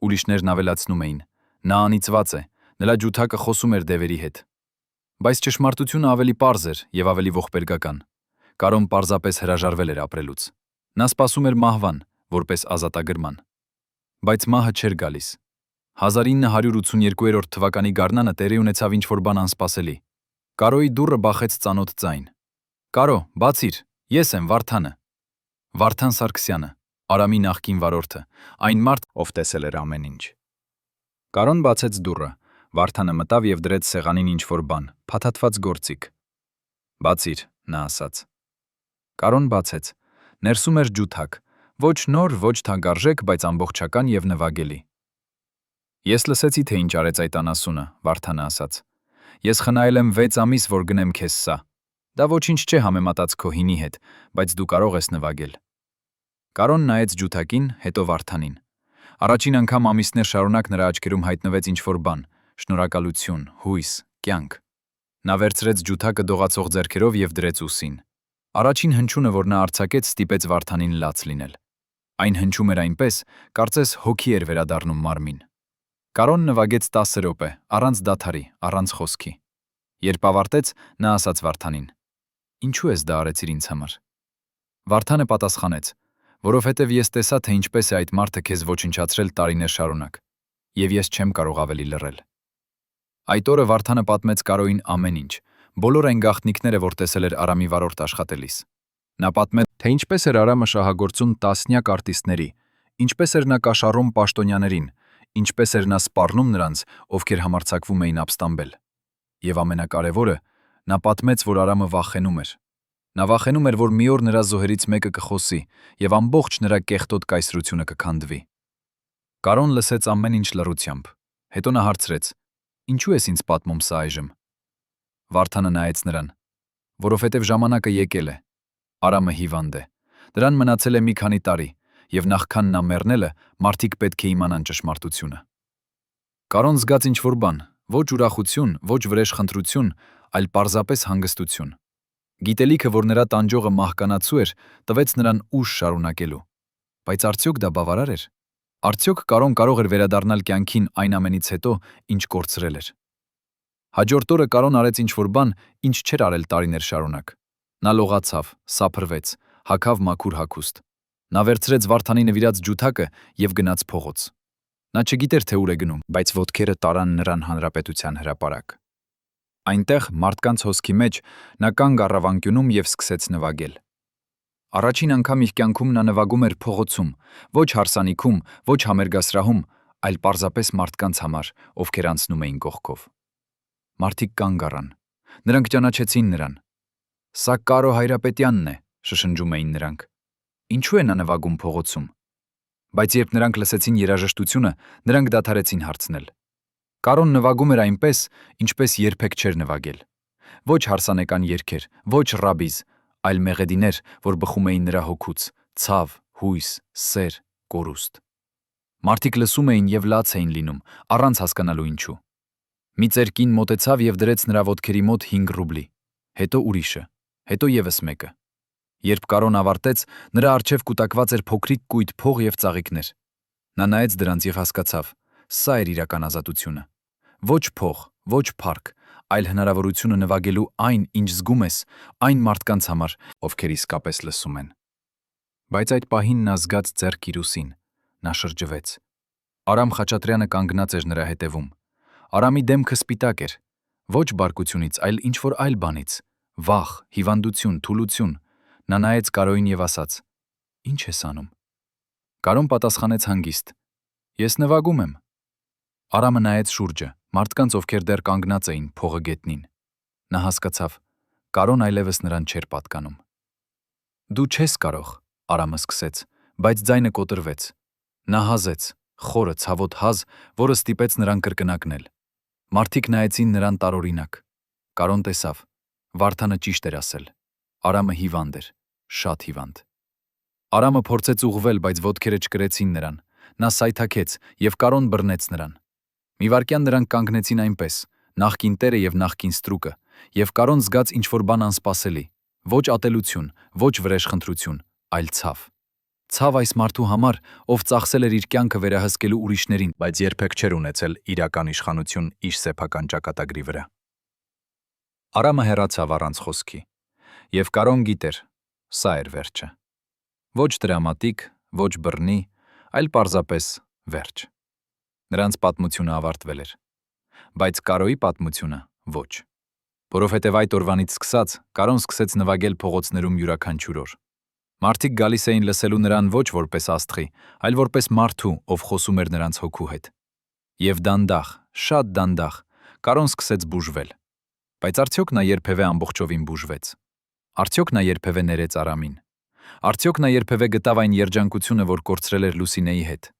Ուրիշներն ավելացնում էին. նա անիծված է, նրա ջութակը խոսում էր դևերի հետ։ Բայց ճշմարտությունը ավելի պարզ էր եւ ավելի ողբերգական։ Կարոն պարզապես հրաժարվել էր ապրելուց։ Նա սպասում էր մահվան, որպես ազատագրման։ Բայց մահը չէր գալիս։ 1982 թվականի գարնանը տեղի ունեցավ ինչ-որ բան անսպասելի։ Կարոյի դուռը բախեց ծանոթ ձայն։ «Կարո, բացիր, ես եմ Վարդանը»։ Վարդան Սարգսյանը, Արամի նախկին վարորդը, այն մարդ, ով տեսել էր ամեն ինչ։ Կարոն բացեց դուռը, Վարդանը մտավ եւ դրեց սեղանին ինչ-որ բան, փաթաթված գործիք։ «Բացիր», նա ասաց։ Կարոն բացեց։ Ներսում էր ջութակ, ոչ նոր, ոչ թանկարժեք, բայց ամբողջական եւ նվագելի։ «Ես լսեցի, թե ինչ արեց այդ անասունը», Վարդանը ասաց։ «Ես խնայել եմ 6 ամիս, որ գնեմ քեզ սա։ Դա ոչինչ չէ համեմատած քո հինի հետ, բայց դու կարող ես նվագել»։ Կարոն նայեց ջութակին, հետո Վարդանին։ Առաջին անգամ ամիսներ շարունակ նրա աչքերում հայտնվեց ինչ-որ բան, շնորհակալություն, հույս, կյանք։ Նա վերցրեց ջութակը դողացող ձեռքերով եւ դրեց ուսին։ Առաջին հնչյունը, որ նա արձակեց, ստիպեց Վարդանին լաց լինել։ Այն հնչում էր այնպես, կարծես հոգի էր վերադառնում մարմին։ Կարոն նվագեց 10 րոպե, առանց դադարի, առանց խոսքի։ Երբ ավարտեց, նա ասաց Վարդանին. «Ինչու ես դա արեցիր ինձ համար»։ Վարդանը պատասխանեց. «Որովհետև ես տեսա, թե ինչպես է այդ մարդը քեզ ոչնչացրել տարիներ շարունակ, եւ ես չեմ կարող ավելի լռել»։ Այդ օրը Վարդանը պատմեց Կարոյին ամեն ինչ, բոլոր այն գաղտնիքները, որ տեսել էր Արամի վարորդ աշխատելիս։ Նա պատմեց, թե ինչպես էր Արամը շահագործում տասնյակ արտիստների, ինչպես էր նա կաշառում պաշտոնյաներին, ինչպես էր նա սպառնում նրանց, ովքեր համարձակվում էին ապստամբել։ Եվ ամենակարևորը, նա պատմեց, որ Արամը վախենում էր։ Նա վախենում էր, որ մի օր նրա զոհերից մեկը կխոսի եւ ամբողջ նրա կեղտոտ կայսրությունը կքանդվի։ Կարոն լսեց ամեն ինչ լռությամբ։ Հետո նա հարցրեց. «Ինչու ես ինձ պատմում սա այժմ»։ Վարդանը նայեց նրան. «Որովհետև ժամանակը եկել է։ Արամը հիվանդ է։ Դրան մնացել է մի քանի տարի, եւ նախքան նա մեռնելը, մարդիկ պետք է իմանան ճշմարտությունը»։ Կարոն զգաց ինչ-որ բան, ոչ ուրախություն, ոչ վրեժխնդրություն, այլ պարզապես հանգստություն։ Գիտելիքը, որ նրա տանջողը մահկանացու էր, տվեց նրան ուժ շարունակելու։ Բայց արդյոք դա բավարար էր։ Արդյոք Կարոն կարող էր վերադառնալ կյանքին այն ամենից հետո, ինչ կորցրել էր։ Հաջորդ օրը Կարոն արեց ինչ-որ բան, ինչ չէր արել տարիներ շարունակ։ Նա լողացավ, սափրվեց, հագավ մաքուր հագուստ։ Նա վերցրեց Վարդանի նվիրած ջութակը եւ գնաց փողոց։ Նա չգիտեր, թե ուր է գնում, բայց ոտքերը տարան նրան հանրապետության հրապարակ։ Այնտեղ, մարդկանց հոսքի մեջ, նա կանգ առավ անկյունում եւ սկսեց նվագել։ Առաջին անգամ իր կյանքում նա նվագում էր փողոցում, ոչ հարսանիքում, ոչ համերգասրահում, այլ պարզապես մարդկանց համար, ովքեր անցնում էին կողքով։ Մարդիկ կանգ առան։ Նրանք ճանաչեցին նրան։ «Սա Կարո Հայրապետյանն է», շշնջում էին նրանք։ Ինչու է նա նվագում փողոցում։ Բայց երբ նրանք լսեցին երաժշտությունը, նրանք դադարեցին հարցնել։ Կարոն նվագում էր այնպես, ինչպես երբեք չէր նվագել։ Ոչ հարսանեկան երգեր, ոչ ռաբիզ, այլ մեղեդիներ, որ բխում էին նրա հոգուց, ցավ, հույս, սեր, կորուստ։ Մարդիկ լսում էին եւ լաց էին լինում, առանց հասկանալու ինչու։ Մի ծեր կին մոտեցավ եւ դրեց նրա ոտքերի մոտ 5 ռուբլի, հետո ուրիշը, հետո եւս մեկը։ Երբ Կարոն ավարտեց, նրա առջև կուտակված էր փոքրիկ կույտ փող եւ ծաղիկներ։ Նա նայեց դրանց եւ հասկացավ. սա էր իրական ազատությունը։ Ոչ փող, ոչ փառք, այլ հնարավորությունը նվագելու այն, ինչ զգում ես, այն մարդկանց համար, ովքեր իսկապես լսում են։ Բայց այդ պահին նա զգաց ձեռք իր ուսին, նա շրջվեց։ Արամ Խաչատրյանը կանգնած էր նրա հետևում։ Արամի դեմքը սպիտակ էր, ոչ բարկությունից, այլ ինչ-որ այլ բանից, վախ, հիվանդություն, թուլություն։ Նա նայեց Կարոյին եւ ասաց. «Ինչ ես անում»։ Կարոն պատասխանեց հանգիստ. «Ես նվագում եմ»։ Արամը նայեց շուրջը, մարդկանց, ովքեր դեռ կանգնած էին փողը գետնին։ Նա հասկացավ. Կարոն այլևս նրան չէր պատկանում։ «Դու չես կարող», Արամը սկսեց, բայց ձայնը կոտրվեց։ Նա հազեց, խորը, ցավոտ հազ, որը ստիպեց նրան կրկնակնել։ Մարդիկ նայեցին նրան տարօրինակ։ Կարոն տեսավ. Վարդանը ճիշտ էր ասել։ Արամը հիվանդ էր, շատ հիվանդ։ Արամը փորձեց ուղղվել, բայց ոտքերը չկրեցին նրան։ Նա սայթաքեց եւ Կարոն բռնեց նրան։ Մի վայրկյան նրանք կանգնեցին այնպես, նախկին տերը եւ նախկին ստրուկը, եւ Կարոն զգաց ինչ-որ բան անսպասելի, ոչ ատելություն, ոչ վրեժխնդրություն, այլ ցավ։ Ցավ այս մարդու համար, ով ծախսել էր իր կյանքը վերահսկելու ուրիշներին, բայց երբեք չէր ունեցել իրական իշխանություն իր սեփական ճակատագրի վրա։ Արամը հեռացավ առանց խոսքի, եւ Կարոն գիտեր, սա էր վերջը։ Ոչ դրամատիկ, ոչ բռնի, այլ պարզապես վերջ։ Նրանց պատմությունը ավարտվել էր, բայց Կարոյի պատմությունը ոչ։ Որովհետև այդ օրվանից սկսած Կարոն սկսեց նվագել փողոցներում յուրաքանչյուր օր։ Մարդիկ գալիս էին լսելու նրան ոչ որպես աստղի, այլ որպես մարդու, ով խոսում էր նրանց հոգու հետ։ Եվ դանդաղ, շատ դանդաղ, Կարոն սկսեց բուժվել։ Բայց արդյոք նա երբևէ ամբողջովին բուժվեց։ Արդյոք նա երբևէ ներեց Արամին։ Արդյոք նա երբևէ գտավ այն երջանկությունը, որ կորցրել էր Լուսինեի հետ։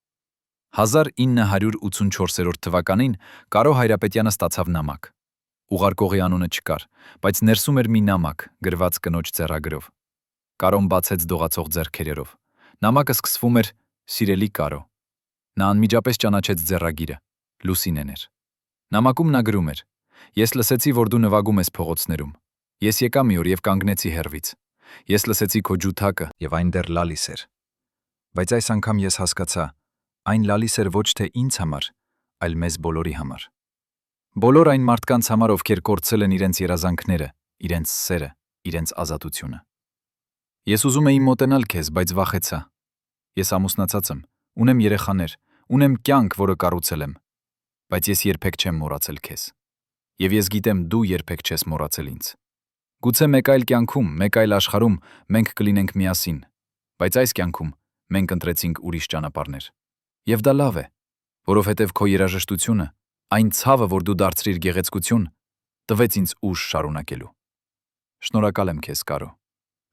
1984 թվականին Կարո Հայրապետյանը ստացավ նամակ։ Ուղարկողի անունը չկար, բայց ներսում էր մի նամակ, գրված կնոջ ձեռագրով։ Կարոն բացեց դողացող ձեռքերով։ Նամակը սկսվում էր «Սիրելի Կարո»։ Նա անմիջապես ճանաչեց ձեռագիրը։ Լուսինեն էր։ Նամակում նա գրում էր. «Ես լսեցի, որ դու նվագում ես փողոցներում։ Ես եկա մի օր եւ կանգնեցի հեռվից։ Ես լսեցի քո ջութակը եւ այն դեռ լալիս էր։ Բայց այս անգամ ես հասկացա, այն լալիս էր ոչ թե ինձ համար, այլ մեզ բոլորի համար։ Բոլոր այն մարդկանց համար, ովքեր կորցրել են իրենց երազանքները, իրենց սերը, իրենց ազատությունը։ Ես ուզում էի մոտենալ քեզ, բայց վախեցա։ Ես ամուսնացած եմ, ունեմ երեխաներ, ունեմ կյանք, որը կառուցել եմ, բայց ես երբեք չեմ մոռացել քեզ։ Եվ ես գիտեմ, դու երբեք չես մոռացել ինձ։ Գուցե մեկ այլ կյանքում, մեկ այլ աշխարհում մենք կլինենք միասին, բայց այս կյանքում մենք ընտրեցինք ուրիշ ճանապարհներ։ Եվ դա լավ է, որովհետև քո երաժշտությունը, այն ցավը, որ դու դարձրիր գեղեցկություն, տվեց ինձ ուժ շարունակելու։ Շնորհակալ եմ քեզ, Կարո։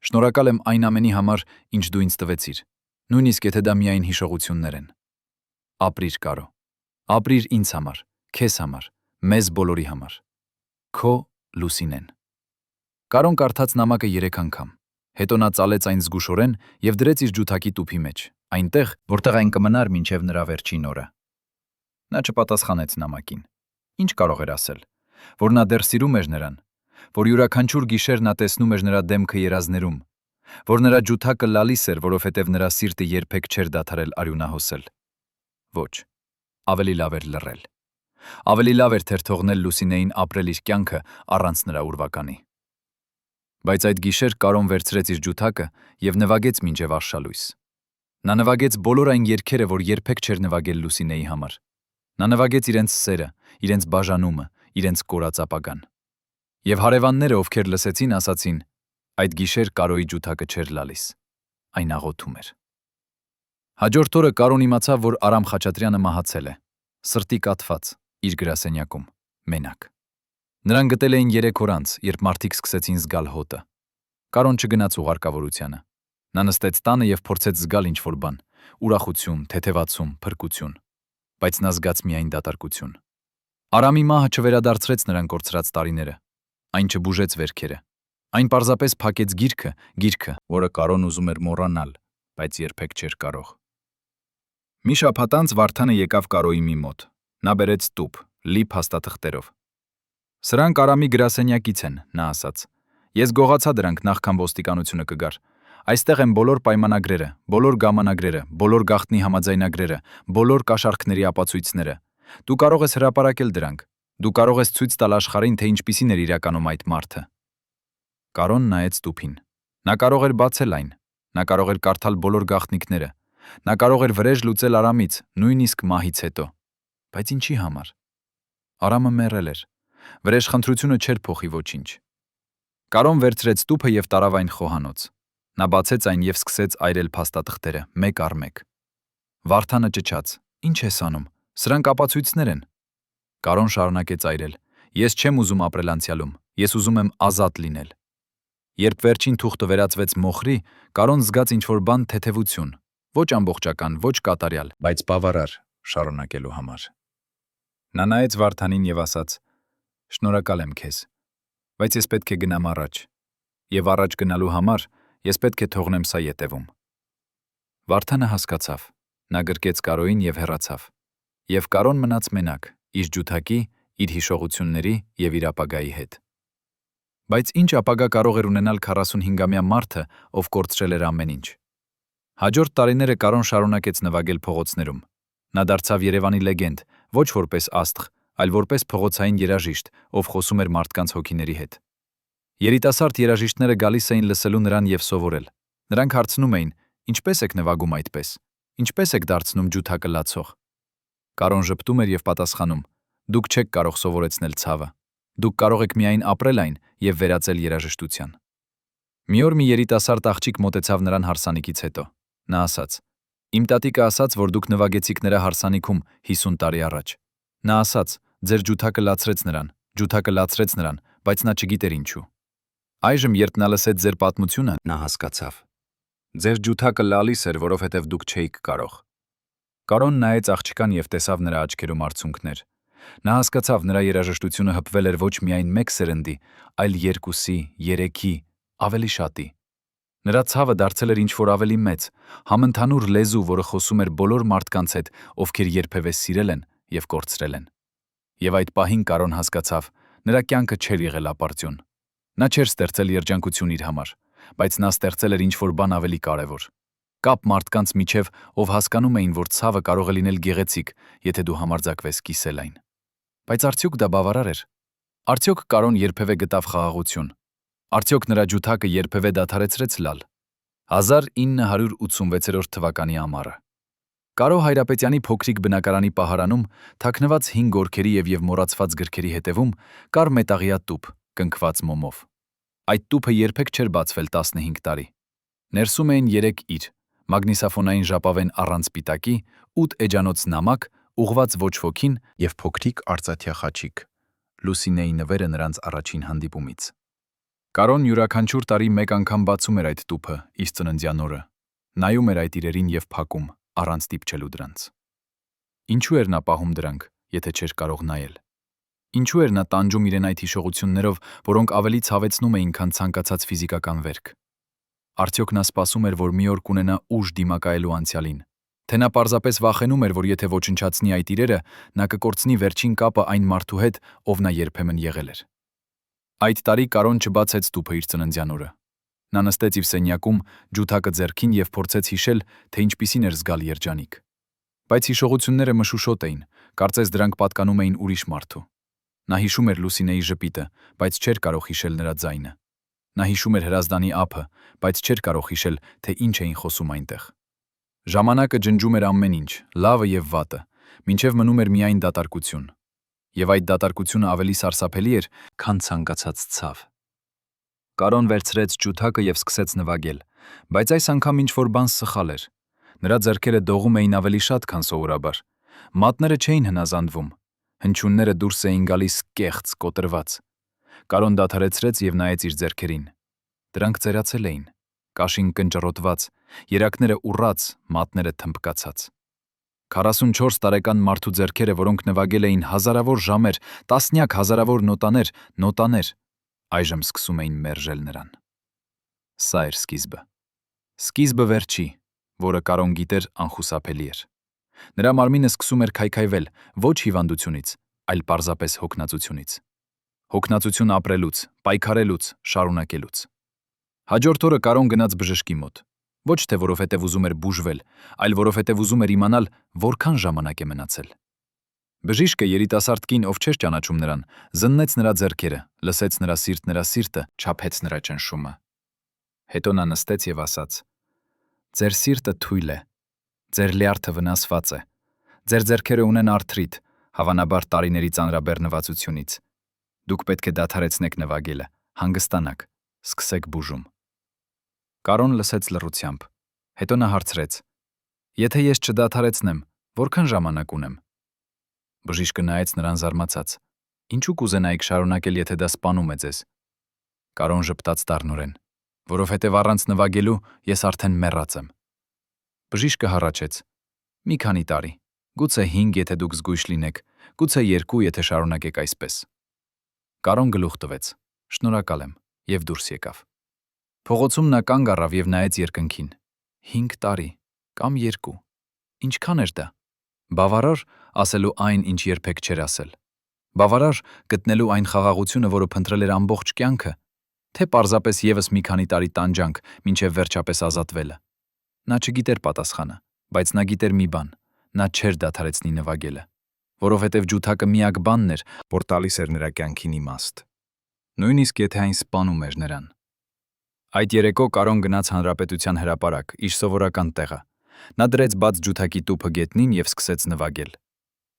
Շնորհակալ եմ այն ամենի համար, ինչ դու ինձ տվեցիր, նույնիսկ եթե դա միայն հիշողություններ են։ Ապրիր, Կարո։ Ապրիր ինձ համար, քեզ համար, մեզ բոլորի համար։ Քո Լուսինեն։ Կարոն կարդաց նամակը 3 անգամ։ Հետո նա ծալեց այն զգուշորեն եւ դրեց իր ջութակի տուփի մեջ, այնտեղ, որտեղ այն կմնար մինչև նրա վերջին օրը։ Նա չպատասխանեց նամակին։ Ինչ կարող էր ասել, որ նա դեռ սիրում էր նրան, որ յուրաքանչյուր գիշեր նա տեսնում էր նրա դեմքը երազներում, որ նրա ջութակը լալիս էր, որովհետև նրա սիրտը երբեք չէր դադարել արյունահոսել։ Ոչ, ավելի լավ էր լռել։ Ավելի լավ էր թերթողնել Լուսինեին ապրել իր կյանքը առանց նրա ուրվականի։ Բայց այդ գիշեր Կարոն վերցրեց իր ջութակը եւ նվագեց մինչև արշալույս։ Նա նվագեց բոլոր այն երգերը, որ երբեք չէր նվագել Լուսինեի համար։ Նա նվագեց իրենց սերը, իրենց բաժանումը, իրենց կորած ապագան։ Եվ հարևանները, ովքեր լսեցին, ասացին. այդ գիշեր Կարոյի ջութակը չէր լալիս, այն աղոթում էր։ Հաջորդ օրը Կարոն իմացավ, որ Արամ Խաչատրյանը մահացել է, սրտի կաթված, իր գրասենյակում, մենակ։ Նրան գտել էին 3 օր անց, երբ մարդիկ սկսեցին զգալ հոտը։ Կարոն չգնաց ուղարկավորությանը։ Նա նստեց տանը եւ փորձեց զգալ ինչ-որ բան՝ ուրախություն, թեթևացում, փրկություն, բայց նա զգաց միայն դատարկություն։ Արամի մահը չվերադարձրեց նրան կորցրած տարիները, այն չբուժեց վերքերը, Այն պարզապես փակեց գիրքը, որը Կարոն ուզում էր մոռանալ, բայց երբեք չէր կարող։ Մի շաբաթ անց Վարդանը եկավ Կարոյի մի մոտ։ Նա բերեց տուփ, լի փաստաթղթերով։ Սրանք Արամի գրասենյակից են, նա ասաց։ Ես գողացա դրանք նախքան ոստիկանությունը կգար։ Այստեղ են բոլոր պայմանագրերը, բոլոր գամանագրերը, բոլոր գաղտնի համաձայնագրերը, բոլոր կաշառքների ապացույցները։ Դու կարող ես հրապարակել դրանք։ Դու կարող ես ցույց տալ աշխարհին, թե ինչպիսին էր իրականում այդ մարդը։ Կարոն նայեց տուփին։ Նա կարող էր բացել այն։ Նա կարող էր կարդալ բոլոր գաղտնիքները։ Նա կարող էր վրեժ լուծել Արամից, նույնիսկ մահից հետո։ Բայց ինչի համար։ Արամը մեռել էր։ Վրեժխնդրությունը չէր փոխի ոչինչ։ Կարոն վերցրեց տուփը եւ տարավ այն խոհանոց։ Նա բացեց այն եւ սկսեց այրել փաստաթղթերը, մեկ առ մեկ։ Վարդանը ճչաց. Ինչ ես անում։ Սրանք ապացույցներ են։ Կարոն շարունակեց այրել։ Ես չեմ ուզում ապրել անցյալում։ Ես ուզում եմ ազատ լինել։ Երբ վերջին թուղթը վերածվեց մոխրի, Կարոն զգաց ինչ-որ բան թեթևություն, ոչ ամբողջական, ոչ կատարյալ, բայց բավարար շարունակելու համար։ Նա նայեց Վարդանին եւ ասաց. Շնորհակալ եմ քեզ, բայց ես պետք է գնամ առաջ, եւ առաջ գնալու համար ես պետք է թողնեմ սա ետևում։ Վարդանը հասկացավ, նա գրկեց Կարոյին եւ հեռացավ, եւ Կարոն մնաց մենակ, իր ջութակի, իր հիշողությունների եւ իր ապագայի հետ։ Բայց ինչ ապագա կարող էր ունենալ 45-ամյա մարդը, ով կորցրել էր ամեն ինչ։ Հաջորդ տարիները Կարոն շարունակեց նվագել փողոցներում։ Նա դարձավ Երևանի լեգենդ, ոչ որպես աստղ, այլ որպես փողոցային երաժիշտ, ով խոսում էր մարդկանց հոգիների հետ։ Երիտասարդ երաժիշտները գալիս էին լսելու նրան եւ սովորել։ Նրանք հարցնում էին. Ինչպես եք նվագում այդպես։ Ինչպես եք դարձնում ջութակը լացող։ Կարոն ժպտում էր եւ պատասխանում. Դուք չեք կարող սովորեցնել ցավը։ Դուք կարող եք միայն ապրել այն եւ վերածել երաժշտության։ Մի օր մի երիտասարդ աղջիկ մոտեցավ նրան հարսանիքից հետո։ Նա ասաց. Իմ տատիկը ասաց, որ դուք նվագեցիք նրա հարսանիքում 50 տարի առաջ։ Նա ասաց. ձեր ջութակը լացրեց նրան, բայց նա չգիտեր ինչու։ Այժմ, երբ նա լսեց ձեր պատմությունը, նա հասկացավ։ Ձեր ջութակը լալիս էր, որովհետև դուք չէիք կարող։ Կարոն նայեց աղջկան եւ տեսավ նրա աչքերում արցունքներ։ Նա հասկացավ, նրա երաժշտությունը հպվել էր ոչ միայն մեկ սերնդի, այլ 2-ի, 3-ի, ավելի շատի։ Նրա ցավը դարձել էր ինչ-որ ավելի մեծ, համընդհանուր լեզու, որը խոսում էր բոլոր մարդկանց հետ, ովքեր երբևէ սիրել են եւ կորցրել են։ Եվ այդ պահին Կարոն հասկացավ, նրա կյանքը չէր եղել ապարծյուն։ Նա չէր ստեղծել երջանկություն իր համար, բայց նա ստեղծել էր ինչ-որ բան ավելի կարևոր։ Կապ մարդկանց միջև, ով հասկանում էին, որ ցավը կարող է լինել գեղեցիկ, եթե դու համարձակվես կիսել այն։ Բայց արդյոք դա բավարար էր։ Արդյոք Կարոն երբևէ գտավ խաղաղություն։ Արդյոք նրա ջութակը երբևէ դադարեցրեց լալ։ 1986 թվականի ամառը։ Կարո Հայրապետյանի փոքրիկ բնակարանի պահարանում, թաքնված 5 գորգերի եւ մոռացված գրքերի հետևում, կար մետաղյա տուփ, կնքված մոմով։ Այդ տուփը երբեք չէր բացվել 15 տարի։ Ներսում էին 3 իր, մագնիսաֆոնային ժապավեն առանց պիտակի, 8 էջանոց նամակ, ուղված ոչ ոքին եւ փոքրիկ արծաթյա խաչիկ։ Լուսինեի նվերը նրանց առաջին հանդիպումից։ Կարոն յուրաքանչյուր տարի մեկ անգամ բացում էր այդ տուփը իր ծննդյան օրը, նայում էր այդ իրերին եւ փակում, առանց դիպչելու դրանց։ Ինչու էր նա պահում դրանք, եթե չէր կարող նայել։ Ինչու էր նա տանջում իրեն այդ հիշողություններով, որոնք ավելի ցավեցնում էին, քան ցանկացած ֆիզիկական վերք։ Արդյոք նա սպասում էր, որ մի օր կունենա ուժ դիմակայելու անցյալին։ Թե նա պարզապես վախենում էր, որ եթե ոչնչացնի այդ իրերը, նա կկորցնի վերջին կապը այն մարդու հետ, ով նա երբեմն եղել էր։ Այդ տարի Կարոն չբացեց տուփը իր ծննդյան օրը։ Նա նստեց իր սենյակում, ջութակը ձեռքին եւ փորձեց հիշել, թե ինչպիսին էր զգալ երջանիկ։ Բայց հիշողությունները մշուշոտ էին, կարծես դրանք պատկանում էին ուրիշ մարդու։ Նա հիշում էր Լուսինեի ժպիտը, բայց չէր կարող հիշել նրա ձայնը։ Նա հիշում էր Հրազդանի ափը, բայց չէր կարող հիշել, թե ինչ էին խոսում այնտեղ։ Ժամանակը ջնջում էր ամեն ինչ, լավը եւ վատը, մինչեւ մնում էր միայն դատարկություն։ Եվ այդ դատարկությունը ավելի սարսափելի էր, քան ցանկացած ցավ։ Կարոն վերցրեց ջութակը եւ սկսեց նվագել, բայց այս անգամ ինչ-որ բան սխալ էր։ Նրա ձեռքերը դողում էին ավելի շատ, քան սովորաբար։ Մատները չէին հնազանդվում։ Հնչյունները դուրս էին գալիս կեղծ, կոտրված։ Կարոն դադարեցրեց եւ նայեց իր ձեռքերին։ Դրանք ծերացել էին, կաշին կնճռոտված, երակները ուռած, մատները թմբկացած։ 44 տարեկան մարդու ձեռքերը, որոնք նվագել էին հազարավոր ժամեր, տասնյակ հազարավոր նոտաներ, այժմ սկսում էին մերժել նրան։ Սա էր սկիզբը։ Սկիզբը վերջի, որը Կարոն գիտեր անխուսափելի էր։ Նրա մարմինը սկսում էր քայքայվել ոչ հիվանդությունից, այլ պարզապես հոգնածությունից։ Հոգնածություն ապրելուց, պայքարելուց, շարունակելուց։ Հաջորդ օրը Կարոն գնաց բժշկի մոտ, ոչ թե որովհետև ուզում էր բուժվել, այլ որովհետև ուզում էր իմանալ, որքան ժամանակ է մնացել։ Բժիշկը երիտասարդ կին, ով չէր ճանաչում նրան, զննեց նրա ձեռքերը, լսեց նրա սիրտը, չափեց նրա ճնշումը։ Հետո նա նստեց եւ ասաց. «Ձեր սիրտը թույլ է, ձեր լյարդը վնասված է, ձեր ձեռքերը ունեն արթրիտ, հավանաբար տարիների ծանրաբեռնվածությունից։ Դուք պետք է դադարեցնեք նվագելը, հանգստանաք, սկսեք բուժում»։ Կարոն լսեց լռությամբ, հետո նա հարցրեց. «Եթե ես չդադարեցնեմ, որքան ժամանակ ունեմ»։ Բժիշկը նայեց նրան զարմացած. «Ինչու կուզենայիք շարունակել, եթե դա սպանում է ձեզ»։ Կարոն ժպտաց դառնորեն, որովհետև առանց նվագելու ես արդեն մեռած եմ։ Բժիշկը հառաչեց. «Մի քանի տարի, գուցե 5, եթե դուք զգույշ լինեք, գուցե 2, եթե շարունակեք այսպես»։ Կարոն գլուխ տվեց. «Շնորհակալ եմ» եւ դուրս եկավ։ Փողոցում նա կանգ առավ եւ նայեց երկնքին։ 5 տարի կամ 2։ Ինչքան էր դա։ Բավարար ասելու այն, ինչ երբեք չէր ասել։ Բավարար գտնելու այն խաղաղությունը, որը փնտրել էր ամբողջ կյանքը, թե պարզապես եւս մի քանի տարի տանջանք, մինչև վերջապես ազատվելը։ Նա չգիտեր պատասխանը, բայց նա գիտեր մի բան. նա չէր դադարեցնի նվագելը, որովհետև ջութակը միակ բանն էր, որ տալիս էր նրա կյանքին իմաստ։ Նույնիսկ եթե այն սպանում էր նրան։ Այդ երեկո Կարոն գնաց Հանրապետության հրապարակ, իր սովորական տեղը։ Նա դրեց բաց ջութակի տուփը գետնին եւ սկսեց նվագել։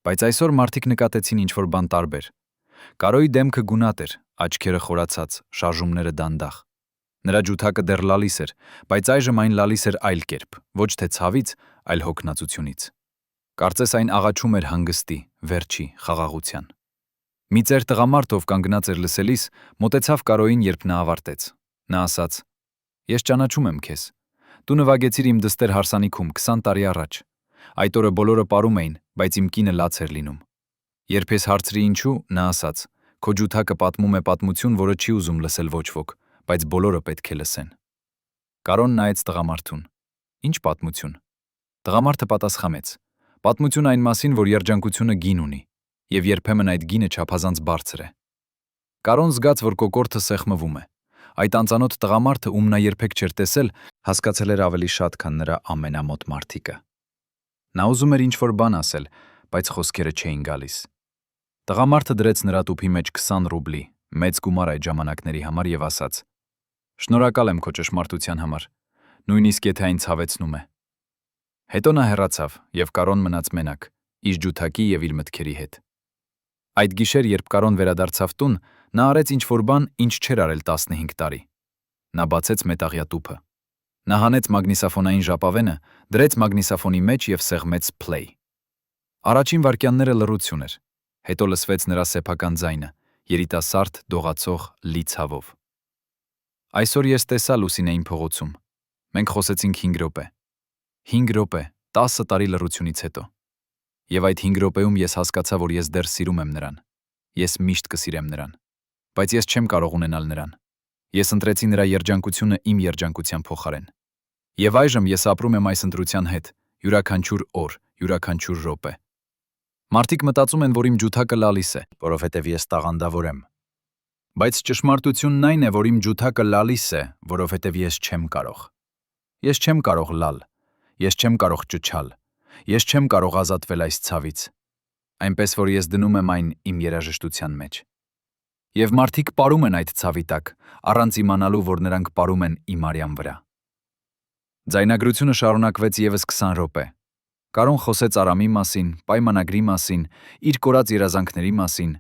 Բայց այսօր մարդիկ նկատեցին ինչ-որ բան տարբեր։ Կարոյի դեմքը գունատ էր, աչքերը խորացած, շարժումները դանդաղ։ Նրա ջութակը դեռ լալիս էր, բայց այժմ այն լալիս էր այլ կերպ, ոչ թե ցավից, այլ հոգնածությունից։ Կարծես այն աղաչում էր հանգստի, վերջի, խաղաղության։ Մի ծեր տղամարդ, ով կանգնած էր լսելիս, մոտեցավ Կարոյին, երբ նա ավարտեց։ Նա ասաց. «Ես ճանաչում եմ քեզ։ Դու նվագեցիր իմ դստեր հարսանիքում 20 տարի առաջ։ Այդ օրը բոլորը պարում էին, բայց իմ կինը լաց էր լինում»։ Երբ ես հարցրի ինչու, նա ասաց. «Քո ջութակը պատմում է պատմություն, որը չի ուզում լսել ոչ ոք, բայց բոլորը պետք է լսեն»։ Կարոն նայեց տղամարդուն. «Ինչ պատմություն»։ Տղամարդը պատասխանեց. «Պատմություն այն մասին, որ երջանկությունը գին ունի, եւ երբեմն այդ գինը չափազանց բարձր է»։ Կարոն զգաց, որ կոկորդը սեղմվում է։ Այդ անծանոթ տղամարդը, ում նա երբեք չէր տեսել, հասկացել էր ավելի շատ, քան նրա ամենամոտ մարդիկը։ Նա ուզում էր ինչ-որ բան ասել, բայց խոսքերը չէին գալիս։ Տղամարդը դրեց նրա տուփի մեջ 20 ռուբլի, մեծ գումար այդ ժամանակների համար, եւ ասաց. «Շնորհակալ եմ քո ճշմարտության համար, նույնիսկ եթե այն ցավեցնում է»։ Հետո նա հեռացավ, եւ Կարոն մնաց մենակ, իր ջութակի եւ իր մտքերի հետ։ Այդ գիշեր, երբ Կարոն վերադարձավ տուն, նա արեց ինչ-որ բան, ինչ չէր արել 15 տարի։ Նա բացեց մետաղյա տուփը։ Նա հանեց մագնիսաֆոնային ժապավենը, դրեց մագնիսաֆոնի մեջ եւ սեղմեց play։ Առաջին վայրկյանները լռություն էր, հետո լսվեց նրա սեփական ձայնը, երիտասարդ, դողացող, լի ցավով։ «Այսօր ես տեսա Լուսինեին փողոցում։ Մենք խոսեցինք 5 րոպե։ 5 րոպե, 10 տարի լռությունից հետո։ Եվ այդ 5 րոպեում ես հասկացա, որ ես դեռ սիրում եմ նրան։ Ես միշտ կսիրեմ նրան։ Բայց ես չեմ կարող ունենալ նրան։ Ես ընտրեցի նրա երջանկությունը իմ երջանկության փոխարեն։ Եվ այժմ ես ապրում եմ այս ընտրության հետ, յուրաքանչյուր օր, յուրաքանչյուր րոպե։ Մարդիկ մտածում են, որ իմ ջութակը լալիս է, որովհետև ես տաղանդավոր եմ։ Բայց ճշմարտությունն այն է, որ իմ ջութակը լալիս է, որովհետև ես չեմ կարող։ Ես չեմ կարող լալ։ Ես չեմ կարող ճչալ։ Ես չեմ կարող ազատվել այս ցավից։ Այնպես որ ես դնում եմ այն իմ երաժշտության մեջ։ Եվ մարդիկ պարում են այդ ցավի տակ, առանց իմանալու, որ նրանք պարում են իմ արյան վրա։ Ձայնագրությունը շարունակվեց եւս 20 րոպե։ Կարոն խոսեց Արամի մասին, պայմանագրի մասին, իր կորած երազանքների մասին։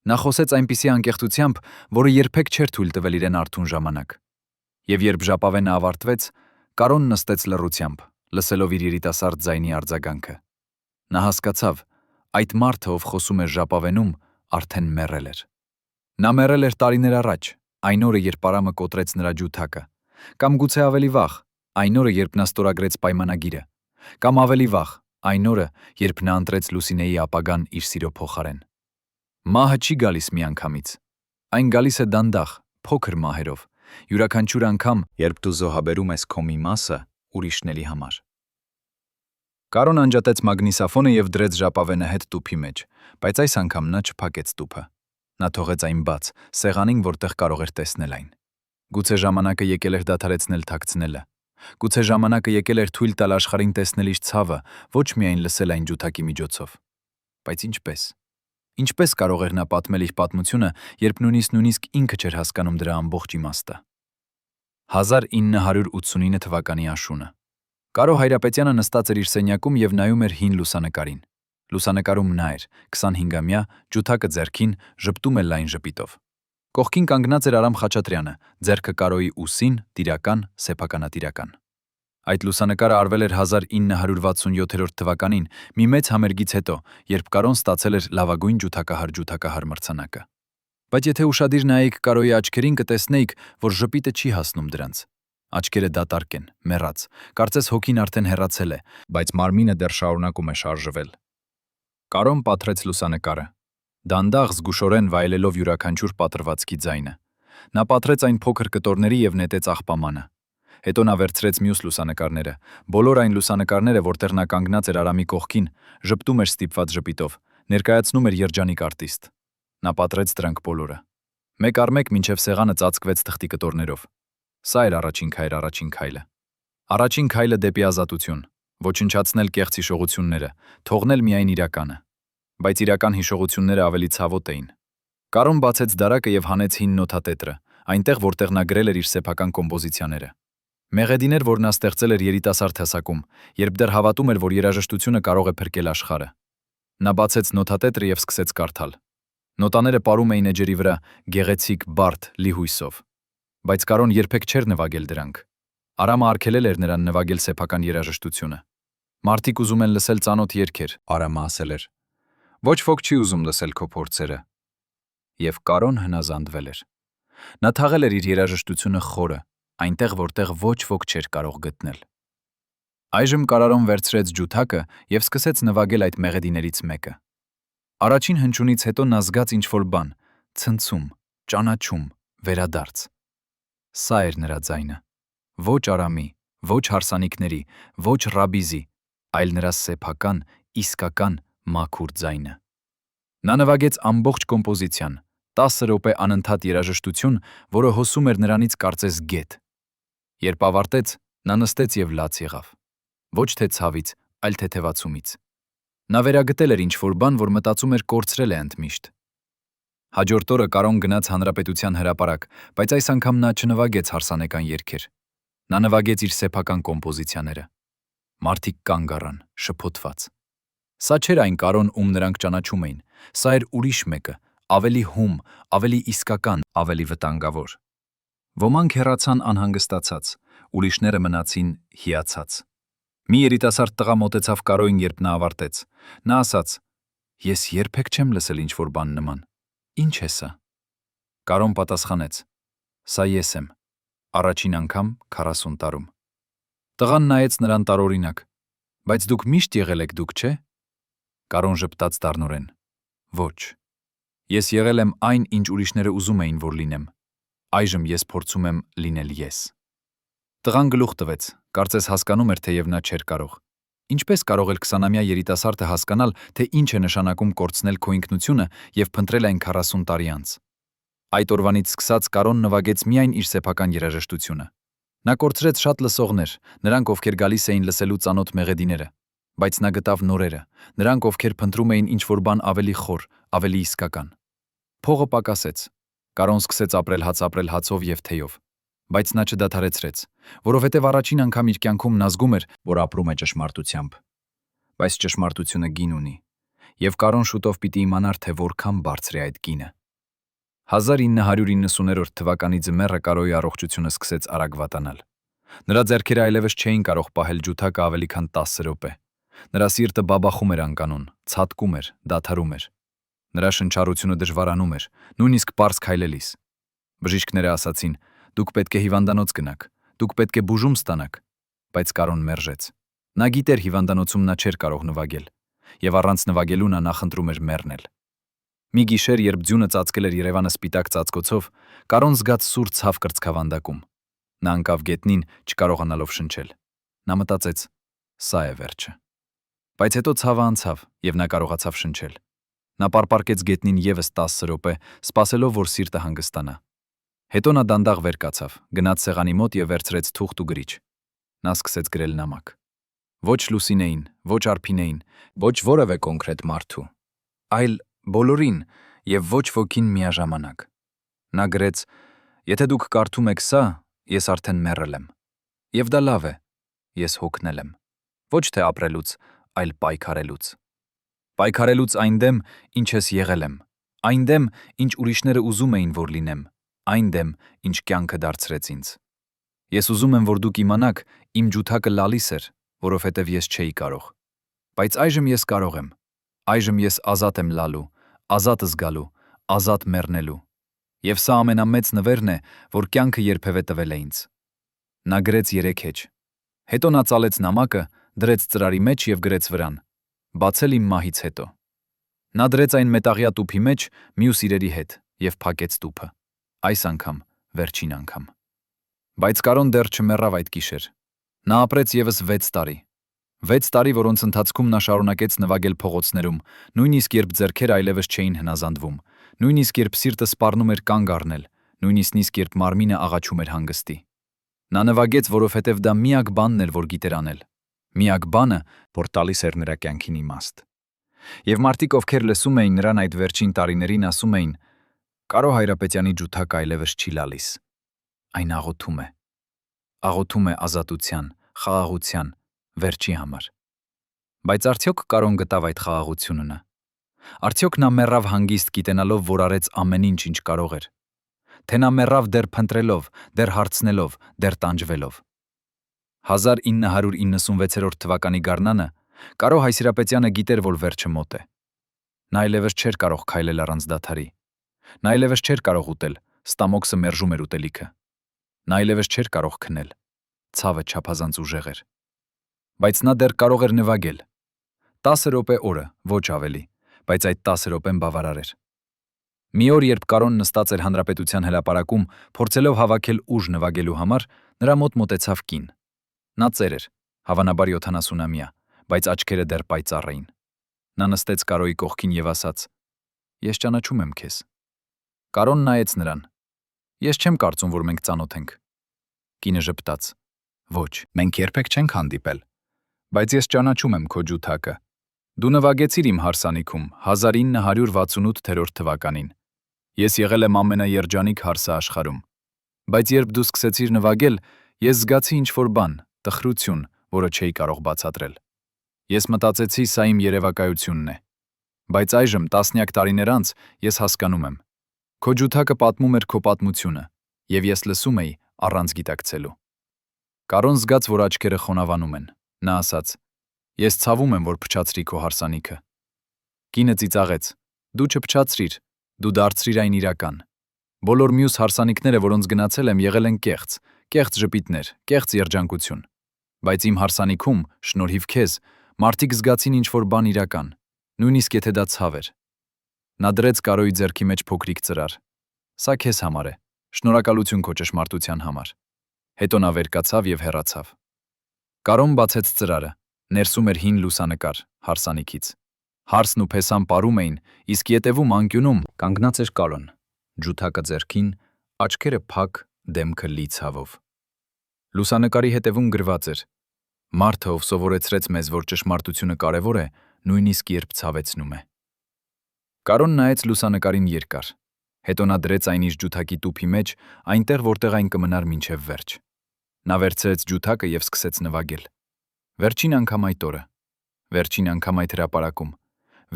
Նա խոսեց այնպիսի անկեղծությամբ, որը երբեք չէր թույլ տվել իրեն արթուն ժամանակ։ Եվ երբ ժապավենը ավարտվեց, Կարոն նստեց լռությամբ, լսելով իր երիտասարդ ձայնի արձագանքը։ Նա հասկացավ, այդ մարդը, ով խոսում էր ժապավենում, արդեն մեռել էր։ Նա մեռել էր տարիներ առաջ, այն օրը, երբ Արամը կոտրեց նրա ջութակը, կամ գուցե ավելի վաղ, այն օրը, երբ նա ստորագրեց պայմանագիրը, կամ ավելի վաղ, այն օրը, երբ նա ընտրեց Լուսինեի ապագան իր սիրո փոխարեն։ Մահը չի գալիս միանգամից։ Այն գալիս է դանդաղ, փոքր մահերով, յուրաքանչյուր անգամ, երբ դու զոհաբերում ես քո մի մասը ուրիշների համար։ Կարոն անջատեց մագնիսաֆոնը եւ դրեց ժապավենը հետ տուփի մեջ, բայց այս անգամ նա չփակեց տուփը։ Նա թողեց այն բաց, սեղանին, որտեղ կարող էր տեսնել այն։ Գուցե ժամանակը եկել էր դադարեցնել թաքցնելը։ Գուցե ժամանակը եկել էր թույլ տալ աշխարհին տեսնել իր ցավը, ոչ միայն լսել այն ջութակի միջոցով։ Բայց ինչպես։ Ինչպես կարող էր նա պատմել իր պատմությունը, երբ նույնիսկ ինքը չէր հասկանում դրա ամբողջ իմաստը։ 1989 թվականի աշունը։ Կարո Հայրապետյանը նստած էր իր սենյակում եւ նայում էր հին լուսանկարին։ Լուսանկարում նա էր, 25-ամյա, ջութակը ձեռքին, ժպտում է լայն ժպիտով։ Կողքին կանգնած էր Արամ Խաչատրյանը, ձեռքը Կարոյի ուսին, տիրական, սեփականատիրական։ Այդ լուսանկարը արվել էր 1967 թվականին, մի մեծ համերգից հետո, երբ Կարոն ստացել էր լավագույն ջութակահար մրցանակը։ Բայց եթե ուշադիր նայեիք Կարոյի աչքերին, կտեսնեիք, որ ժպիտը չի հասնում դրանց։ Աչքերը դատարկ են, մեռած, կարծես հոգին արդեն հեռացել է, բայց մարմինը դեռ շարունակում է շարժվել։ Կարոն պատրեց լուսանկարը, դանդաղ զգուշորեն վայելելով յուրաքանչյուր պատրվածքի ձայնը։ Նա պատրեց այն փոքր կտորների եւ նետեց աղբամանը։ Հետո նա վերցրեց մյուս լուսանկարները, բոլոր այն լուսանկարները, որտեղ նա կանգնած էր Արամի կողքին, ժպտում էր ստիպված ժպիտով, ներկայացնում էր երջանիկ արտիստ։ Նա պատրեց դրանք բոլորը։ Մեկ առ մեկ մինչև սեղանը ծածկվեց թղթի կտորներով։ Սա էր առաջին քայլը։ Առաջին քայլը դեպի ազատություն, ոչնչացնել կեղծ հիշողությունները, թողնել միայն իրականը։ Բայց իրական հիշողությունները ավելի ցավոտ էին։ Կարոն բացեց դարակը եւ հանեց հին նոթատետրը, այնտեղ որտեղ նա գրել էր իր սեփական կոմպոզիցիաները։ Մեղեդիներ, որ նա ստեղծել էր երիտասարդ հասակում, երբ դեռ հավատում էր, որ երաժշտությունը կարող է փրկել աշխարհը։ Նա բացեց նոթատետրը եւ սկսեց կարդալ։ Նոտաները պարում էին էջերի վրա, գեղեցիկ, բարդ, լիհույսով։ Բայց Կարոն երբեք չէր նվագել դրանք։ Արամը արգելել էր նրան նվագել սեփական երաժշտությունը։ Մարդիկ ուզում են լսել ծանոթ երգեր, Արամը ասել էր։ Ոչ ոք չի ուզում լսել քո փորձերը։ Եվ Կարոն հնազանդվել էր։ Նա թաղել էր իր երաժշտությունը խորը, այնտեղ, որտեղ ոչ ոք չէր կարող գտնել։ Այժմ Կարոն վերցրեց ջութակը եւ սկսեց նվագել այդ մեղեդիներից մեկը։ Առաջին հնչյունից հետո նա զգաց ինչ-որ բան, ցնցում, ճանաչում, վերադարձ։ Սա էր նրա ձայնը։ Ոչ Արամի, ոչ հարսանիքների, ոչ Ռաբիզի, այլ նրա սեփական, իսկական, մաքուր ձայնը։ Նա նվագեց ամբողջ կոմպոզիցիան, 10 րոպե անընդհատ երաժշտություն, որը հոսում էր նրանից կարծես գետ։ Երբ ավարտեց, նա նստեց եւ լաց եղավ։ Ոչ թե ցավից, այլ թեթևացումից։ Նա վերագտել էր ինչ-որ բան, որ մտածում էր կորցրել է ընդմիշտ։ Հաջորդ օրը Կարոն գնաց Հանրապետության հրապարակ, բայց այս անգամ նա չնվագեց հարսանեկան երգեր։ Նա նվագեց իր սեփական կոմպոզիցիաները։ Մարդիկ կանգ առան, շփոթված։ Սա չէր այն Կարոն, ում նրանք ճանաչում էին, սա էր ուրիշ մեկը, ավելի հում, ավելի իսկական, ավելի վտանգավոր։ Ոմանք հեռացան անհանգստացած, ուրիշները մնացին հիացած։ Մի երիտասարդ տղա մոտեցավ Կարոյին, երբ նա ավարտեց։ Նա ասաց. «Ես երբեք չեմ լսել ինչ-որ բան նման։ Ինչ է սա»։ Կարոն պատասխանեց. «Սա ես եմ, առաջին անգամ 40 տարում»։ Տղան նայեց նրան տարօրինակ. «Բայց դուք միշտ եղել եք դուք, չէ»։ Կարոն ժպտաց դառնորեն. «Ոչ։ Ես եղել եմ այն, ինչ ուրիշները ուզում էին, որ լինեմ։ Այժմ ես փորձում եմ լինել ես»։ Տղան գլուխ տվեց, կարծես հասկանում էր, թեև նա չէր կարող։ Ինչպես կարող էր 20-ամյա երիտասարդը հասկանալ, թե ինչ է նշանակում կորցնել քո ինքնությունը եւ փնտրել այն 40 տարի անց։ Այդ օրվանից սկսած Կարոն նվագեց միայն իր սեփական երաժշտությունը։ Նա կորցրեց շատ լսողներ, նրանք, ովքեր գալիս էին լսելու ծանոթ մեղեդիները, բայց նա գտավ նորերը, նրանք, ովքեր փնտրում էին ինչ-որ բան ավելի խոր, ավելի իսկական։ Փողը պակասեց։ Կարոն սկսեց ապրել հացով եւ թեյով։ Բայց նա չդադարեցրեց, որովհետև առաջին անգամ իր կյանքում նա զգում էր, որ ապրում է ճշմարտությամբ։ Բայց ճշմարտությունը գին ունի, եւ Կարոն շուտով պիտի իմանար, թե որքան բարձր է այդ գինը։ 1990 թվականի ձմեռը Կարոյի առողջությունը սկսեց արագ վատանալ։ Նրա ձեռքերը այլևս չէին կարող պահել ջութակը ավելի քան 10 րոպե։ Նրա սիրտը բաբախում էր անկանոն, ցատկում էր, դադարում էր։ Նրա շնչառությունը դժվարանում էր, նույնիսկ պարզ քայլելիս։ Բժիշկները ասացին. «Դուք պետք է հիվանդանոց գնաք, դուք պետք է բուժում ստանաք»։ Բայց Կարոն մերժեց։ Նա գիտեր հիվանդանոցում նա չէր կարող նվագել, եւ առանց նվագելու նա նախընտրում էր մեռնել։ Մի գիշեր, երբ ձյունը ծածկել էր Երևանը սպիտակ ծածկոցով, Կարոն զգաց սուր ցավ կրծքավանդակում։ Նա ընկավ գետնին, չկարողանալով շնչել։ Նա մտածեց. սա է վերջը։ Բայց հետո ցավը անցավ, եւ նա կարողացավ շնչել։ Նա պարպարկեց գետնին եւս 10 րոպե, սպասելով, որ սիրտը հանգստանա։ Հետո նա դանդաղ վեր կացավ, գնաց սեղանի մոտ եւ վերցրեց թուղթ ու գրիչ։ Նա սկսեց գրել նամակ։ Ոչ Լուսինեին, ոչ Արփինեին, ոչ որևէ կոնկրետ մարդու, այլ բոլորին եւ ոչ ոքին միաժամանակ։ Նա գրեց. եթե դուք կարդում եք սա, ես արդեն մեռել եմ։ Եվ դա լավ է, ես հոգնել եմ։ Ոչ թե ապրելուց, այլ պայքարելուց։ Պայքարելուց այն դեմ, ինչ ես եղել եմ, այն դեմ, ինչ ուրիշները ուզում էին, որ լինեմ, այն դեմ, ինչ կյանքը դարձրեց ինձ։ Ես ուզում եմ, որ դուք իմանաք, իմ ջութակը լալիս էր, որովհետև ես չէի կարող։ Բայց այժմ ես կարող եմ։ Այժմ ես ազատ եմ լալու, ազատ զգալու, ազատ մեռնելու։ Եվ սա ամենամեծ նվերն է, որ կյանքը երբևէ տվել է ինձ։ Նա գրեց 3 էջ։ Հետո նա ծալեց նամակը, դրեց ծրարի մեջ եւ գրեց վրան. բացել իմ մահից հետո։ Նա դրեց այն մետաղյա տուփի մեջ մյուս իրերի հետ եւ փակեց տուփը։ Այս անգամ, վերջին անգամ։ Բայց Կարոն դեռ չմեռավ այդ գիշեր։ Նա ապրեց եւս 6 տարի։ 6 տարի, որոնց ընթացքում նա շարունակեց նվագել փողոցներում, նույնիսկ երբ ձեռքերը այլևս չէին հնազանդվում, նույնիսկ երբ սիրտը սպառնում էր կանգ առնել, նույնիսկ երբ մարմինը աղաչում էր հանգստի։ Նա նվագեց, որովհետև դա միակ բանն էր, որ գիտեր անել։ Միակ բանը, որ տալիս էր նրա կյանքին իմաստ։ Եվ մարդիկ, ովքեր լսում էին նրան այդ վերջին տարիներին, ասում էին. Կարո Հայրապետյանի ջութակը այլևս չի լալիս։ Այն աղոթում է։ Աղոթում է ազատության, խաղաղության, վերջի համար։ Բայց արդյոք Կարոն գտավ այդ խաղաղությունը։ Արդյոք նա մեռավ հանգիստ գիտենալով, որ արեց ամեն ինչ, ինչ կարող էր։ Թե նա մեռավ դեռ փնտրելով, դեռ հարցնելով, դեռ տանջվելով։ 1996 թվականի գարնանը Կարո Հայրապետյանը գիտեր, որ վերջը մոտ է։ Նա այլևս չէր կարող քայլել առանց դադարի։ Նա այլևս չէր կարող ուտել, ստամոքսը մերժում էր ուտելիքը։ Նա այլևս չէր կարող քնել։ Ցավը չափազանց ուժեղ էր։ Բայց նա դեռ կարող էր նվագել։ 10 րոպե օրը, ոչ ավելի, բայց այդ 10 րոպեն բավարար էր։ Մի օր, երբ Կարոն նստած էր Հանրապետության հրապարակում, փորձելով հավաքել ուժ նվագելու համար, նրա մոտ մոտեցավ կին։ Նա ծեր էր, հավանաբար 70-ամյա, բայց աչքերը դեռ պայծառ էին։ Նա նստեց Կարոյի կողքին եւ ասաց. Ես ճանաչում եմ քեզ։ Կարոն նայեց նրան. Ես չեմ կարծում, որ մենք ծանոթ ենք։ Կինը ժպտաց. Ոչ, մենք երբեք չենք հանդիպել։ Բայց ես ճանաչում եմ քո ջութակը։ Դու նվագեցիր իմ հարսանիքում 1968 թվականին։ Ես եղել եմ ամենաերջանիկ հարսը աշխարհում։ Բայց երբ դու սկսեցիր նվագել, ես զգացի ինչ-որ բան, տխրություն, որը չէի կարող բացատրել։ Ես մտածեցի, սա իմ երևակայությունն է։ Բայց այժմ, տասնյակ տարիներ անց, ես հասկանում եմ։ Քո ջութակը պատմում էր քո պատմությունը, եւ ես լսում էի առանց գիտակցելու։ Կարոն զգաց, որ աչքերը խոնավանում են։ Նա ասաց. Ես ցավում եմ, որ փչացրի քո հարսանիքը։ Կինը ծիծաղեց. Դու չփչացրիր, դու դարձրիր այն իրական։ Բոլոր մյուս հարսանիքները, որոնց գնացել եմ, եղել են կեղծ ժպիտներ, կեղծ երջանկություն։ Բայց իմ հարսանիքում, շնորհիվ քեզ, մարդիկ զգացին ինչ-որ բան իրական, նույնիսկ եթե դա ցավ էր։ Նա դրեց Կարոյի ձեռքի մեջ փոքրիկ ծրար։ Սա քեզ համար է։ Շնորհակալություն քո ճշմարտության համար։ Հետո նա վեր կացավ եւ հեռացավ։ Կարոն բացեց ծրարը։ Ներսում էր հին լուսանկար հարսանիքից։ Հարսն ու փեսան պարում էին, իսկ ետևում անկյունում կանգնած էր Կարոն, ջութակը ձեռքին, աչքերը փակ, դեմքը լի ցավով։ Լուսանկարի հետևում գրված էր. Մարդը, ով սովորեցրեց մեզ, որ ճշմարտությունը կարևոր է, նույնիսկ երբ ցավեցնում է։ Կարոն նայեց լուսանկարին երկար։ Հետո նա դրեց այն իր ջութակի տուփի մեջ, այնտեղ, որտեղ այն կմնար մինչև վերջ։ Նա վերցրեց ջութակը եւ սկսեց նվագել։ Վերջին անգամ այդ օրը, վերջին անգամ այդ հրապարակում,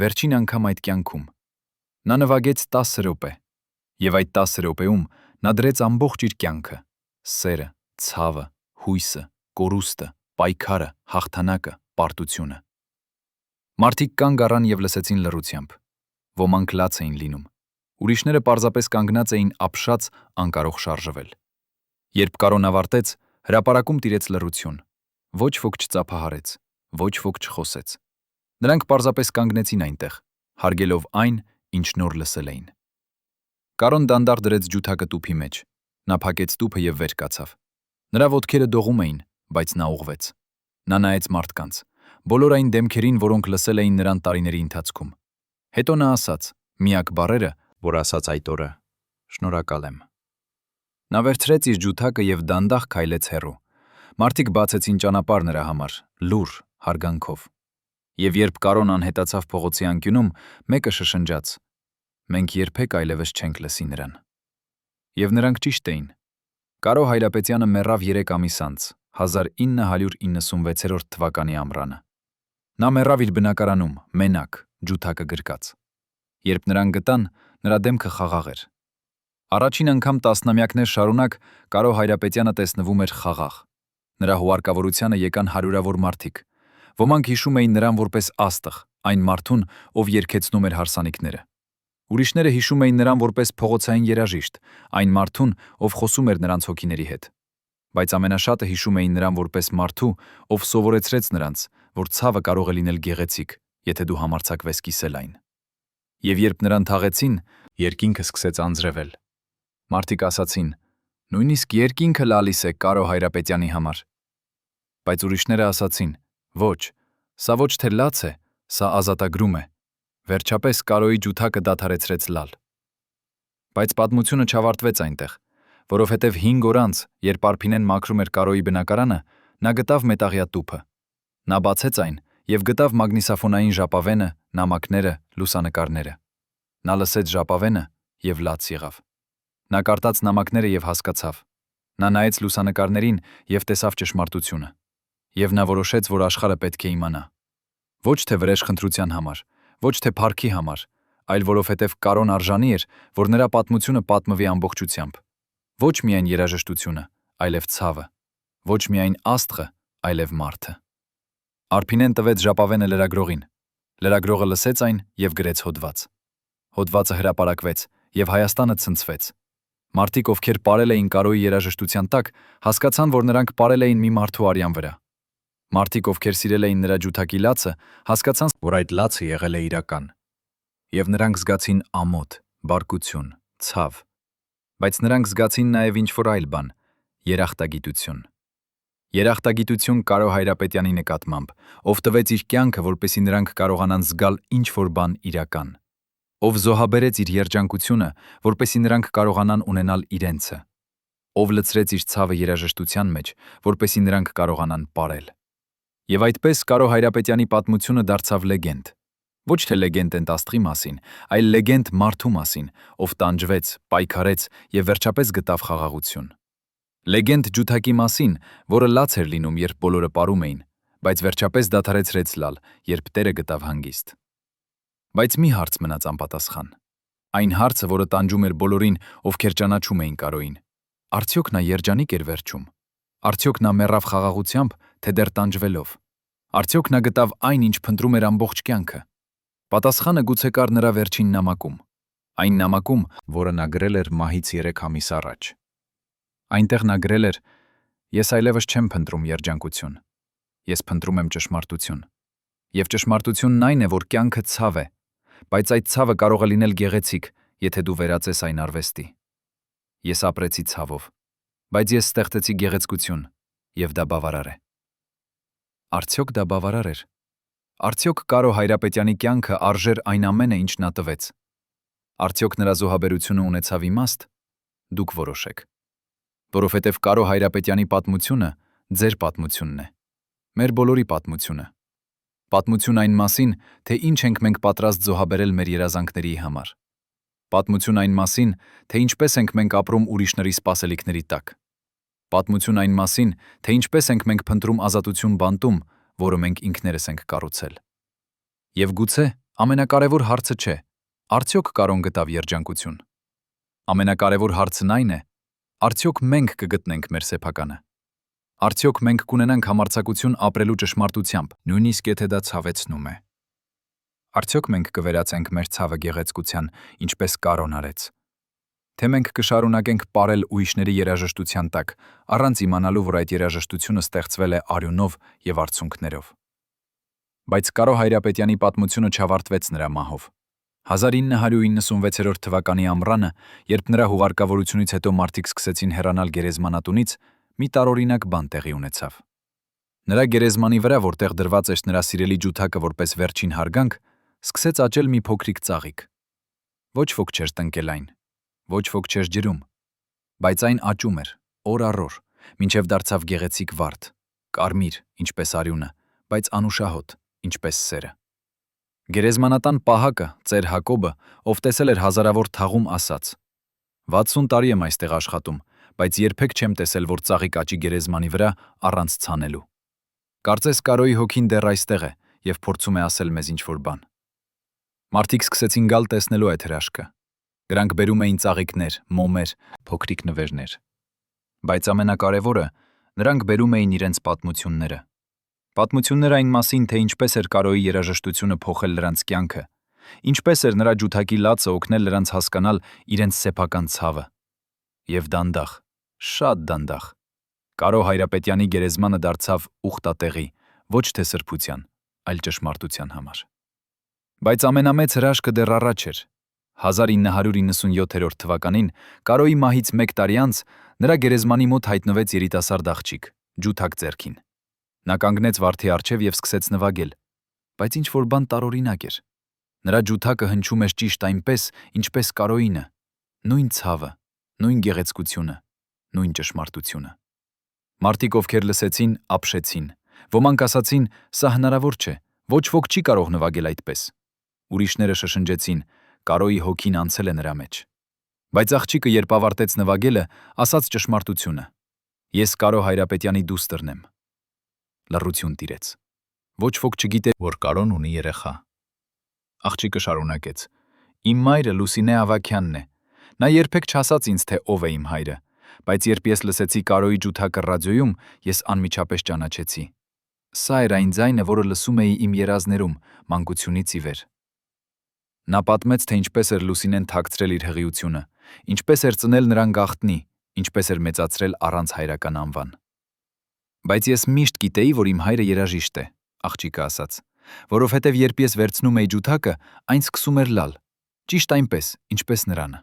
վերջին անգամ այդ կյանքում։ Նա նվագեց 10 րոպե, եւ այդ 10 րոպեում նա դրեց ամբողջ իր կյանքը՝ սերը, ցավը, հույսը, կորուստը, պայքարը, հաղթանակը, պարտությունը։ Մարդիկ կանգ առան եւ լսեցին լռությամբ։ Ոմանք լաց էին լինում։ Ուրիշները պարզապես կանգնած էին ապշած, անկարող շարժվել։ Երբ Կարոն ավարտեց, հրապարակում տիրեց լռություն։ Ոչ ոք չծափահարեց, ոչ ոք չխոսեց։ Նրանք պարզապես կանգնեցին այնտեղ, հարգելով այն, ինչ նոր լսել էին։ Կարոն դանդաղ դրեց ջութակը տուփի մեջ։ Նա փակեց տուփը եւ վեր կացավ։ Նրա ոտքերը դողում էին, բայց նա ուղղվեց։ Նա նայեց մարդկանց, բոլոր այն դեմքերին, որոնք լսել էին նրան տարիների ընթացքում։ Հետո նա ասաց. «Միակ բառերը, որ ասաց այդ օրը, շնորհակալ եմ»։ Նա վերցրեց իր ջութակը եւ դանդաղ քայլեց հեռու։ Մարդիկ բացեցին ճանապարհ նրա համար, լուռ, հարգանքով։ Եվ երբ Կարոն անհետացավ փողոցի անկյունում, մեկը շշնջաց. «Մենք երբեք այլևս չենք լսի նրան»։ Եվ նրանք ճիշտ էին։ Կարո Հայրապետյանը մեռավ 3 ամիս անց, 1996 թվականի ամռանը։ Նա մեռավ իր բնակարանում, մենակ, ջութակը գրկած։ Երբ նրան գտան, նրա դեմքը խաղաղ էր։ Առաջին անգամ տասնամյակներ շարունակ Կարո Հայրապետյանը տեսնվում էր խաղաղ։ Նրա հուարկավորությանը եկան հարյուրավոր մարդիկ։ Ոմանք հիշում էին նրան որպես աստղ, այն մարդուն, ով երգեցնում էր հարսանիքները։ Ուրիշները հիշում էին նրան որպես փողոցային երաժիշտ, այն մարդուն, ով խոսում էր նրանց հոգիների հետ։ Բայց ամենաշատը հիշում էին նրան որպես մարդու, ով սովորեցրեց նրանց, որ ցավը կարող է լինել գեղեցիկ, եթե դու համարձակվես կիսել այն։ Եվ երբ նրան թաղեցին, երկինքը սկսեց անձրևել։ Մարդիկ ասացին. «Նույնիսկ երկինքը լալիս է Կարո Հայրապետյանի համար»։ Բայց ուրիշները ասացին. «Ոչ, սա ոչ թե լաց է, սա ազատագրում է»։ Վերջապես Կարոյի ջութակը դադարեցրեց լալ։ Բայց պատմությունը չավարտվեց այնտեղ, որովհետև 5 օր անց, երբ Արփինեն մաքրում էր Կարոյի բնակարանը, նա գտավ մետաղյա տուփը։ Նա բացեց այն եւ գտավ մագնիսաֆոնային ժապավենը, նամակները, լուսանկարները։ Նա լսեց ժապավենը եւ լաց եղավ։ Նա կարդաց նամակները եւ հասկացավ։ Նա նայեց լուսանկարներին եւ տեսավ ճշմարտությունը։ Եվ նա որոշեց, որ աշխարհը պետք է իմանա։ Ոչ թե վրեժխնդրության համար, ոչ թե փառքի համար, այլ որովհետև Կարոն արժանի էր, որ նրա պատմությունը պատմվի ամբողջությամբ։ Ոչ միայն երաժշտությունը, այլև ցավը։ Ոչ միայն աստղը, այլև մարդը։ Արփինեն տվեց ժապավենը լրագրողին։ Լրագրողը լսեց այն եւ գրեց հոդված։ Հոդվածը հրապարակվեց եւ Հայաստանը ցնցվեց։ Մարդիկ, ովքեր պարել էին Կարոյի երաժշտության տակ, հասկացան, որ նրանք պարել էին մի մարդու արյան վրա։ Մարդիկ, ովքեր սիրել էին նրա ջութակի լացը, հասկացան, որ այդ լացը եղել է իրական։ Եվ նրանք զգացին ամոթ, բարկություն, ցավ։ Բայց նրանք զգացին նաև ինչ-որ այլ բան՝ երախտագիտություն։ Երախտագիտություն Կարո Հայրապետյանի նկատմամբ, ով տվեց իր կյանքը, որպեսզի նրանք կարողանան զգալ ինչ-որ բան իրական։ Ով զոհաբերեց իր երջանկությունը, որպեսզի նրանք կարողանան ունենալ իրենցը։ Ով լցրեց իր ցավը երաժշտության մեջ, որպեսզի նրանք կարողանան պարել։ Եվ այդպես Կարո Հայրապետյանի պատմությունը դարձավ լեգենդ։ Ոչ թե լեգենդ են աստղի մասին, այլ լեգենդ մարդու մասին, ով տանջվեց, պայքարեց եւ վերջապես գտավ խաղաղություն։ Լեգենդ ջութակի մասին, որը լաց էր լինում, երբ բոլորը պարում էին, բայց վերջապես դադարեցրեց լալ, երբ Տերը գտավ հանգիստ։ Բայց մի հարց մնաց անպատասխան։ Այն հարցը, որը տանջում էր բոլորին, ովքեր ճանաչում էին Կարոյին։ Արդյոք նա երջանիկ էր վերջում։ Արդյոք նա մեռավ խաղաղությամբ, թե դեռ տանջվելով։ Արդյոք նա գտավ այն, ինչ փնտրում էր ամբողջ կյանքը։ Պատասխանը գուցե կար նրա վերջին նամակում։ Այն նամակում, որը նա գրել էր մահից 3 ամիս առաջ։ Այնտեղ նա գրել էր. «Ես այլևս չեմ փնտրում երջանկություն։ Ես փնտրում եմ ճշմարտություն։ Եվ ճշմարտությունն այն է, որ կյանքը ցավ է, բայց այդ ցավը կարող է լինել գեղեցիկ, եթե դու վերածես այն արվեստի։ Ես ապրեցի ցավով, բայց ես ստեղծեցի գեղեցկություն, եւ դա բավարար է»։ Արդյոք դա բավարար էր։ Արդյոք Կարո Հայրապետյանի կյանքը արժեր այն ամենը, ինչ նա տվեց։ Արդյոք նրա զոհաբերությունը ունեցավ իմաստ։ Դուք որոշեք։ Որովհետև Կարո Հայրապետյանի պատմությունը ձեր պատմությունն է։ Մեր բոլորի պատմությունը։ Պատմություն այն մասին, թե ինչ ենք մենք պատրաստ զոհաբերել մեր երազանքների համար։ Պատմություն այն մասին, թե ինչպես ենք մենք ապրում ուրիշների սպասելիքների տակ։ Պատմություն այն մասին, թե ինչպես ենք մենք փնտրում ազատություն բանտում, որը մենք ինքներս ենք կառուցել։ Եվ գուցե ամենակարևոր հարցը չէ. արդյոք Կարոն գտավ երջանկություն։ Ամենակարևոր հարցն այն է. արդյոք մենք կգտնենք մեր սեփականը։ Արդյոք մենք կունենանք համարձակություն ապրելու ճշմարտությամբ, նույնիսկ եթե դա ցավեցնում է։ Արդյոք մենք կվերածենք մեր ցավը գեղեցկության, ինչպես Կարոն արեց։ Թե մենք կշարունակենք պարել ուրիշների երաժշտության տակ, առանց իմանալու, որ այդ երաժշտությունը ստեղծվել է արյունով եւ արցունքներով։ Բայց Կարո Հայրապետյանի պատմությունը չավարտվեց նրա մահով։ 1996 թվականի ամռանը, երբ նրա հուղարկավորությունից հետո մարդիկ սկսեցին հեռանալ գերեզմանատունից, մի տարօրինակ բան տեղի ունեցավ։ Նրա գերեզմանի վրա, որտեղ դրված էր նրա սիրելի ջութակը որպես վերջին հարգանք, սկսեց աճել մի փոքրիկ ծաղիկ։ Ոչ ոք չէր տնկել այն, ոչ ոք չէր ջրում, բայց այն աճում էր, օր առ օր, մինչև դարձավ գեղեցիկ վարդ, կարմիր, ինչպես արյունը, բայց անուշահոտ, ինչպես սերը։ Գերեզմանատան պահակը, ծեր Հակոբը, ով տեսել էր հազարավոր թաղում, ասաց. 60 տարի եմ այստեղ աշխատում, բայց երբեք չեմ տեսել, որ ծաղիկ աճի գերեզմանի վրա առանց ցանելու։ Կարծես Կարոյի հոգին դեռ այստեղ է եւ փորձում է ասել մեզ ինչ-որ բան։ Մարդիկ սկսեցին գալ տեսնելու այդ հրաշքը։ Դրանք բերում էին ծաղիկներ, մոմեր, փոքրիկ նվերներ։ Բայց ամենակարևորը, նրանք բերում էին իրենց պատմությունները։ Պատմություններ այն մասին, թե ինչպես էր Կարոյի երաժշտությունը փոխել նրանց կյանքը, ինչպես էր նրա ջութակի լացը օգնել նրանց հասկանալ իրենց սեփական ցավը։ Եվ դանդաղ, շատ դանդաղ, Կարո Հայրապետյանի գերեզմանը դարձավ ուխտատեղի, ոչ թե սրբության, այլ ճշմարտության համար։ Բայց ամենամեծ հրաշքը դեռ առաջ էր։ 1997 թվականին Կարոյի մահից 1 տարի անց նրա գերեզմանի մոտ հայտնվեց երիտասարդ աղջիկ, ջութակ ձեռքին։ Նա կանգնեց վարդի առջև եւ սկսեց նվագել, բայց ինչ-որ բան տարօրինակ էր։ Նրա ջութակը հնչում էր ճիշտ այնպես, ինչպես Կարոյինը, նույն ցավը, նույն գեղեցկությունը, նույն ճշմարտությունը։ Մարդիկ, ովքեր լսեցին, ապշեցին։ Ոմանք ասացին, սա հնարավոր չէ, ոչ ոք չի կարող նվագել այդպես։ Ուրիշները շշնջեցին, Կարոյի հոգին անցել է նրա մեջ։ Բայց աղջիկը, երբ ավարտեց նվագելը, ասաց ճշմարտությունը. Ես Կարո Հայրապետյանի դուստրն եմ։ Լռություն տիրեց։ Ոչ ոք չգիտեր, որ Կարոն ունի երեխա։ Աղջիկը շարունակեց. Իմ մայրը Լուսինե Ավագյանն է։ Նա երբեք չասաց ինձ, թե ով է իմ հայրը, բայց երբ ես լսեցի Կարոյի ջութակը ռադիոյում, ես անմիջապես ճանաչեցի։ Սա էր այն ձայնը, որը լսում էի իմ երազներում, մանկությունից ի վեր։ Նա պատմեց, թե ինչպես էր Լուսինեն թաքցրել իր հղիությունը, ինչպես էր ծնել նրան գաղտնի, ինչպես էր մեծացրել առանց հայրական անվան։ Բայց ես միշտ գիտեի, որ իմ հայրը երաժիշտ է, աղջիկը ասաց, որովհետև երբ ես վերցնում էի ջութակը, այն սկսում էր լալ, ճիշտ այնպես, ինչպես նրանը։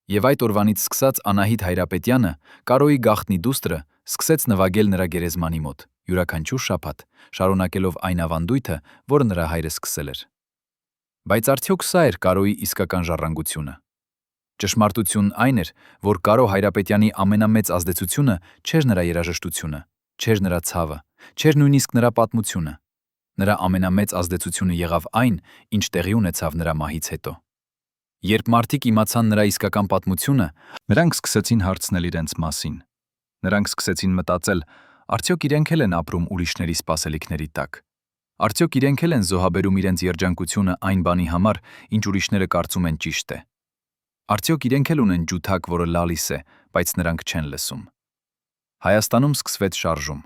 Եվ այդ օրվանից սկսած Անահիտ Հայրապետյանը, Կարոյի գաղտնի դուստրը, սկսեց նվագել նրա գերեզմանի մոտ, յուրաքանչյուր շաբաթ, շարունակելով այն ավանդույթը, որը նրա հայրը սկսել էր։ Բայց արդյոք սա էր Կարոյի իսկական ժառանգությունը։ Ճշմարտությունն այն էր, որ Կարո Հայրապետյանի ամենամեծ ազդեցությունը չէր նրա երաժշտությունը, չէր նրա ցավը, չէր նույնիսկ նրա պատմությունը։ Նրա ամենամեծ ազդեցությունը եղավ այն, ինչ տեղի ունեցավ նրա մահից հետո։ Երբ մարդիկ իմացան նրա իսկական պատմությունը, նրանք սկսեցին հարցնել իրենց մասին։ Նրանք սկսեցին մտածել, արդյոք իրենք էլ են ապրում ուրիշների սպասելիքների տակ։ Արդյոք իրենք էլ են զոհաբերում իրենց երջանկությունը այն բանի համար, ինչ ուրիշները կարծում են ճիշտ է։ Արդյոք իրենք էլ ունեն ջութակ, որը լալիս է, բայց նրանք չեն լսում։ Հայաստանում սկսվեց շարժում։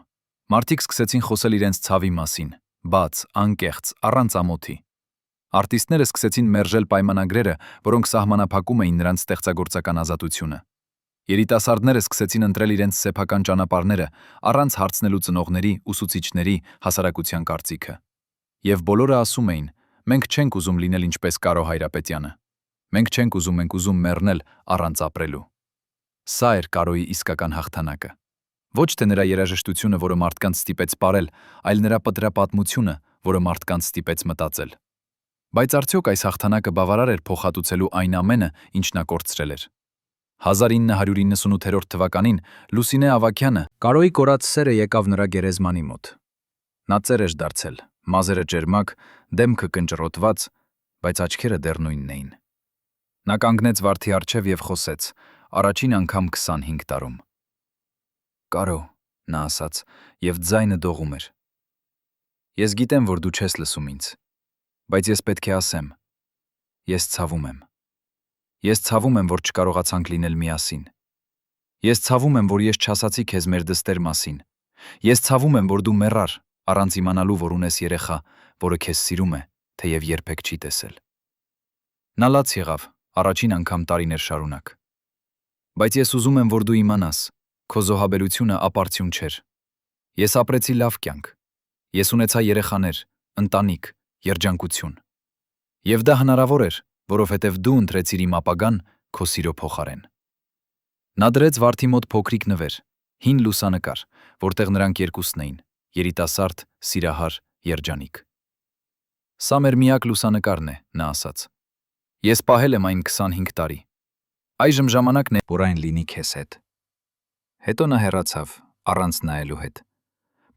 Մարդիկ սկսեցին խոսել իրենց ցավի մասին, բաց, անկեղծ, առանց ամոթի։ Արտիստները սկսեցին մերժել պայմանագրերը, որոնք սահմանափակում էին նրանց ստեղծագործական ազատությունը։ Երիտասարդները սկսեցին ընտրել իրենց սեփական ճանապարհները, առանց հարցնելու ծնողների, ուսուցիչների, հասարակության կարծիքը։ Եվ բոլորը ասում էին. մենք չենք ուզում լինել ինչպես Կարո Հայրապետյանը։ Մենք չենք ուզում մեռնել առանց ապրելու։ Սա էր Կարոյի իսկական հաղթանակը։ Ոչ թե նրա երաժշտությունը, որը մարդկանց ստիպեց ապրել, այլ նրա պատմությունը, որը մարդկանց ստիպեց մտածել։ Բայց արդյոք այս հաղթանակը բավարար էր փոխհատուցելու այն ամենը, ինչ նա կորցրել էր։ 1998 թվականին Լուսինե Ավագյանը Կարոյի կորած սերը եկավ նրա գերեզմանի մոտ։ Նա ծեր էր դարձել, մազերը ջերմակ, դեմքը կնճռոտված, բայց աչքերը դեռ նույնն էին։ Նա կանգնեց վարդի առջև եւ խոսեց, առաջին անգամ 25 տարում։ Կարո, նա ասաց, եւ ձայնը դողում էր։ Ես գիտեմ, որ դու չես լսում ինձ, բայց ես պետք է ասեմ. ես ցավում եմ։ Ես ցավում եմ, որ չկարողացանք լինել միասին։ Ես ցավում եմ, որ ես չասացի քեզ մեր դստեր մասին։ Ես ցավում եմ, որ դու մեռար, առանց իմանալու, որ ունես երեխա, որը քեզ սիրում է, թեև երբեք չի տեսել։ Նա լաց եղավ, առաջին անգամ տարիներ շարունակ։ Բայց ես ուզում եմ, որ դու իմանաս, քո զոհաբերությունը ապարդյուն չէր։ Ես ապրեցի լավ կյանք։ Ես ունեցա երեխաներ, ընտանիք, երջանկություն։ Եվ դա հնարավոր էր, որովհետև դու ընտրեցիր իմ ապագան քո սիրո փոխարեն։ Նա դրեց վարդի մոտ փոքրիկ նվեր, հին լուսանկար, որտեղ նրանք երկուսն էին, երիտասարդ, սիրահար, երջանիկ։ Սա մեր միակ լուսանկարն է, նա ասաց։ Ես պահել եմ այն 25 տարի։ Այժմ ժամանակն է, որ այն լինի քեզ հետ։ Հետո նա հեռացավ, առանց նայելու հետ։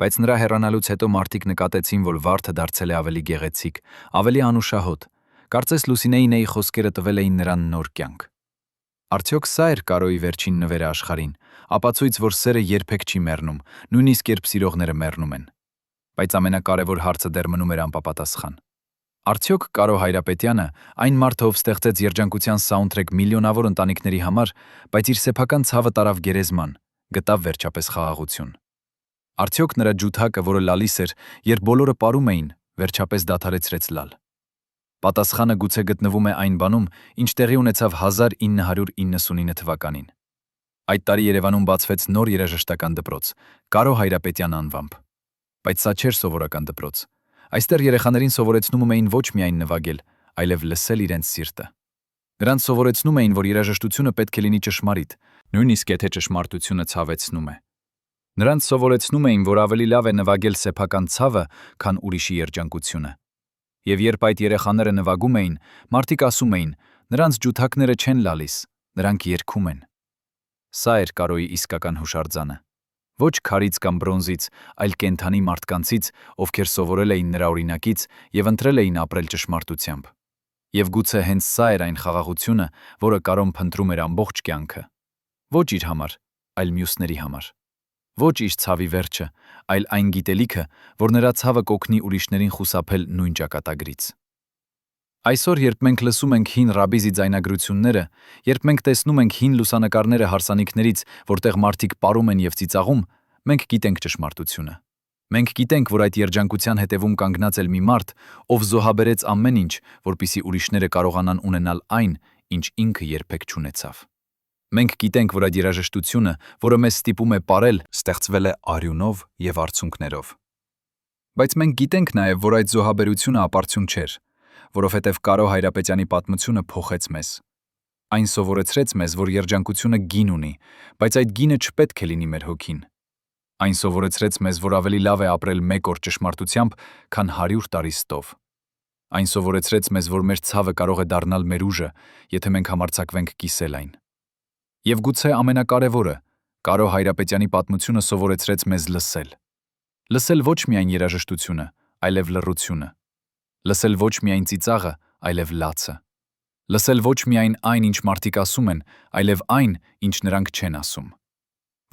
Բայց նրա հեռանալուց հետո մարդիկ նկատեցին, որ վարդը դարձել է ավելի գեղեցիկ, ավելի անուշահոտ։ Կարծես Լուսինեի Նեի խոսքերը տվել էին նրան նոր կյանք։ Արդյոք սա էր Կարոյի վերջին նվերը աշխարհին, ապացույց, որ սերը երբեք չի մեռնում, նույնիսկ երբ սիրողները մեռնում են։ Բայց ամենակարևոր հարցը դեռ մնում էր անպատասխան։ Արդյոք Կարո Հայրապետյանը, այն մարդը, ով ստեղծեց երջանկության սաունդթրեք միլիոնավոր ընտանիքների համար, բայց իր սեփական ցավը տարավ գերեզման, գտավ վերջապես խաղաղություն։ Արդյոք նրա ջութակը, որը լալիս էր, երբ բոլորը պարում էին, վերջապես դադարեցրեց լալ։ Պատասխանը գուցե գտնվում է այն բանում, ինչ տեղի ունեցավ 1999 թվականին։ Այդ տարի Երևանում բացվեց նոր երաժշտական դպրոց, Կարո Հայրապետյան անվամբ։ Բայց սա չէր սովորական դպրոց։ Այստեղ երեխաներին սովորեցնում էին ոչ միայն նվագել, այլև լսել իրենց սիրտը։ Նրանց սովորեցնում էին, որ երաժշտությունը պետք է լինի ճշմարիտ, նույնիսկ եթե ճշմարտությունը ցավեցնում է։ Նրանց սովորեցնում էին, որ ավելի լավ է նվագել սեփական ցավը, քան ուրիշի երջանկությունը։ Եվ երբ այդ երեխաները նվագում էին, մարդիկ ասում էին, նրանց ջութակները չեն լալիս, նրանք երգում են։ Սա էր Կարոյի իսկական հուշարձանը։ Ոչ քարից կամ բրոնզից, այլ կենդանի մարդկանցից, ովքեր սովորել էին նրա օրինակից եւ ընտրել էին ապրել ճշմարտությամբ։ Եվ գուցե հենց սա էր այն խաղաղությունը, որը Կարոն փնտրում էր ամբողջ կյանքը։ Ոչ իր համար, այլ մյուսների համար։ Ոչ իր ցավի վերջը, այլ այն գիտելիքը, որ նրա ցավը կօգնի ուրիշներին խուսափել նույն ճակատագրից։ Այսօր, երբ մենք լսում ենք հին ռաբիզի ձայնագրությունները, երբ մենք տեսնում ենք հին լուսանկարները հարսանիքներից, որտեղ մարդիկ պարում են եւ ծիծաղում, մենք գիտենք ճշմարտությունը։ Մենք գիտենք, որ այդ երջանկության հետևում կանգնած է մի մարդ, ով զոհաբերեց ամեն ինչ, որպիսի ուրիշները կարողանան ունենալ այն, ինչ ինքը երբեք չունեցավ։ Մենք գիտենք, որ այդ երաժշտությունը, որը մեզ ստիպում է պարել, ստեղծվել է արյունով եւ արցունքներով։ Բայց մենք գիտենք նաեւ, որ այդ զոհաբերությունը ապարդյուն չէր, որովհետև Կարո Հայրապետյանի պատմությունը փոխեց մեզ։ Այն սովորեցրեց մեզ, որ երջանկությունը գին ունի, բայց այդ գինը չպետք է լինի մեր հոգին։ Այն սովորեցրեց մեզ, որ ավելի լավ է ապրել մեկ օր ճշմարտությամբ, քան 100 տարի ստով։ Այն սովորեցրեց մեզ, որ մեր ցավը կարող է դառնալ մեր ուժը, եթե մենք համարձակվենք կիսել այն։ Եվ գուցե ամենակարևորը, Կարո Հայրապետյանի պատմությունը սովորեցրեց մեզ լսել։ Լսել ոչ միայն երաժշտությունը, այլև լռությունը։ Լսել ոչ միայն ծիծաղը, այլև լացը։ Լսել ոչ միայն այն, ինչ մարդիկ ասում են, այլև այն, ինչ նրանք չեն ասում։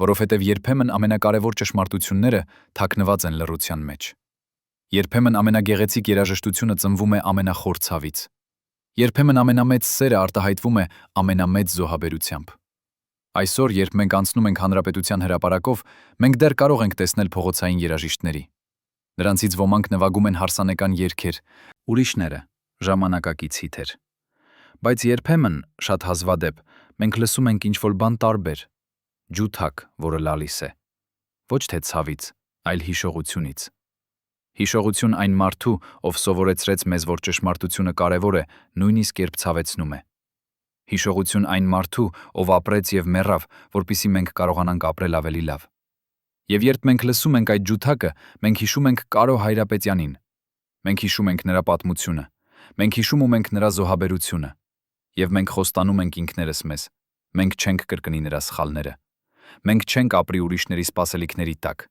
Որովհետև երբեմն ամենակարևոր ճշմարտությունները թաքնված են լռության մեջ։ Երբեմն ամենագեղեցիկ երաժշտությունը ծնվում է ամենախոր ցավից։ Երբեմն ամենամեծ սերը արտահայտվում է ամենամեծ զոհաբերությամբ։ Այսօր, երբ մենք անցնում ենք Հանրապետության հրապարակով, մենք դեռ կարող ենք տեսնել փողոցային երաժիշտների։ Նրանցից ոմանք նվագում են հարսանեկան երգեր, ուրիշները ժամանակակից հիթեր։ Բայց երբեմն, շատ հազվադեպ, մենք լսում ենք ինչ-որ բան տարբեր, ջութակ, որը լալիս է։ Ոչ թե ցավից, այլ հիշողությունից։ Հիշողություն այն մարդու, ով սովորեցրեց մեզ, որ ճշմարտությունը կարևոր է, նույնիսկ երբ ցավեցնում է։ Հիշողություն այն մարդու, ով ապրեց եւ մեռավ, որպիսի մենք կարողանանք ապրել ավելի լավ։ Եվ երբ մենք լսում ենք այդ ջութակը, մենք հիշում ենք Կարո Հայրապետյանին։ Մենք հիշում ենք նրա պատմությունը։ Մենք հիշում ենք նրա զոհաբերությունը։ Եվ մենք խոստանում ենք ինքներս մեզ։ Մենք չենք կրկնի նրա սխալները։ Մենք չենք ապրի ուրիշների սպասելիքների տակ։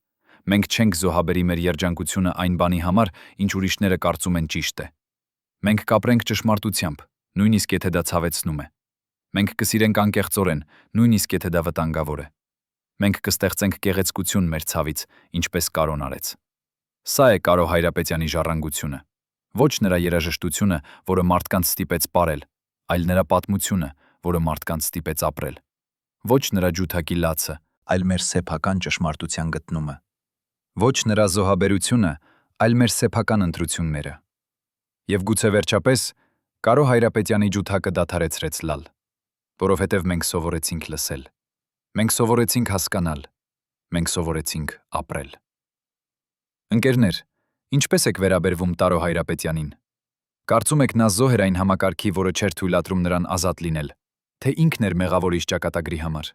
Մենք չենք զոհաբերի մեր երջանկությունը այն բանի համար, ինչ ուրիշները կարծում են ճիշտ է։ Մենք կապրենք ճշմարտությամբ, նույնիսկ եթե դա ցավեցնում է։ Մենք կսիրենք անկեղծորեն, նույնիսկ եթե դա վտանգավոր է։ Մենք կստեղծենք գեղեցկություն մեր ցավից, ինչպես Կարոն արեց։ Սա է Կարո Հայրապետյանի ժառանգությունը։ Ոչ նրա երաժշտությունը, որը մարդկանց ստիպեց պարել, այլ նրա պատմությունը, որը մարդկանց ստիպեց ապրել։ Ոչ նրա ջութակի լացը, այլ մեր սեփական ճշմարտության գտնումը։ Ոչ նրա զոհաբերությունը, այլ մեր սեփական ընտրությունները։ Եվ գուցե վերջապես Կարո Հայրապետյանի ջութակը դադարեցրեց լալ, որովհետև մենք սովորեցինք լսել։ Մենք սովորեցինք հասկանալ։ Մենք սովորեցինք ապրել։ Ընկերներ, ինչպես եք վերաբերվում Տարո Հայրապետյանին։ Կարծում եք նա զոհ էր այն համակարգի, որը չէր թույլատրում նրան ազատ լինել, թե ինքն էր մեղավորի ճակատագրի համար։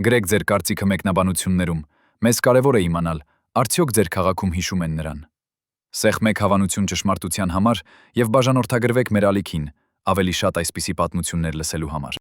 Գրեք ձեր կարծիքը մեկնաբանություններում, մեզ կարևոր է իմանալ, արդյոք ձեր քաղաքում հիշում են նրան։ Սեղմեք հավանություն ճշմարտության համար և բաժանորդագրվեք մեր ալիքին, ավելի շատ այսպիսի պատմություններ լսելու համար։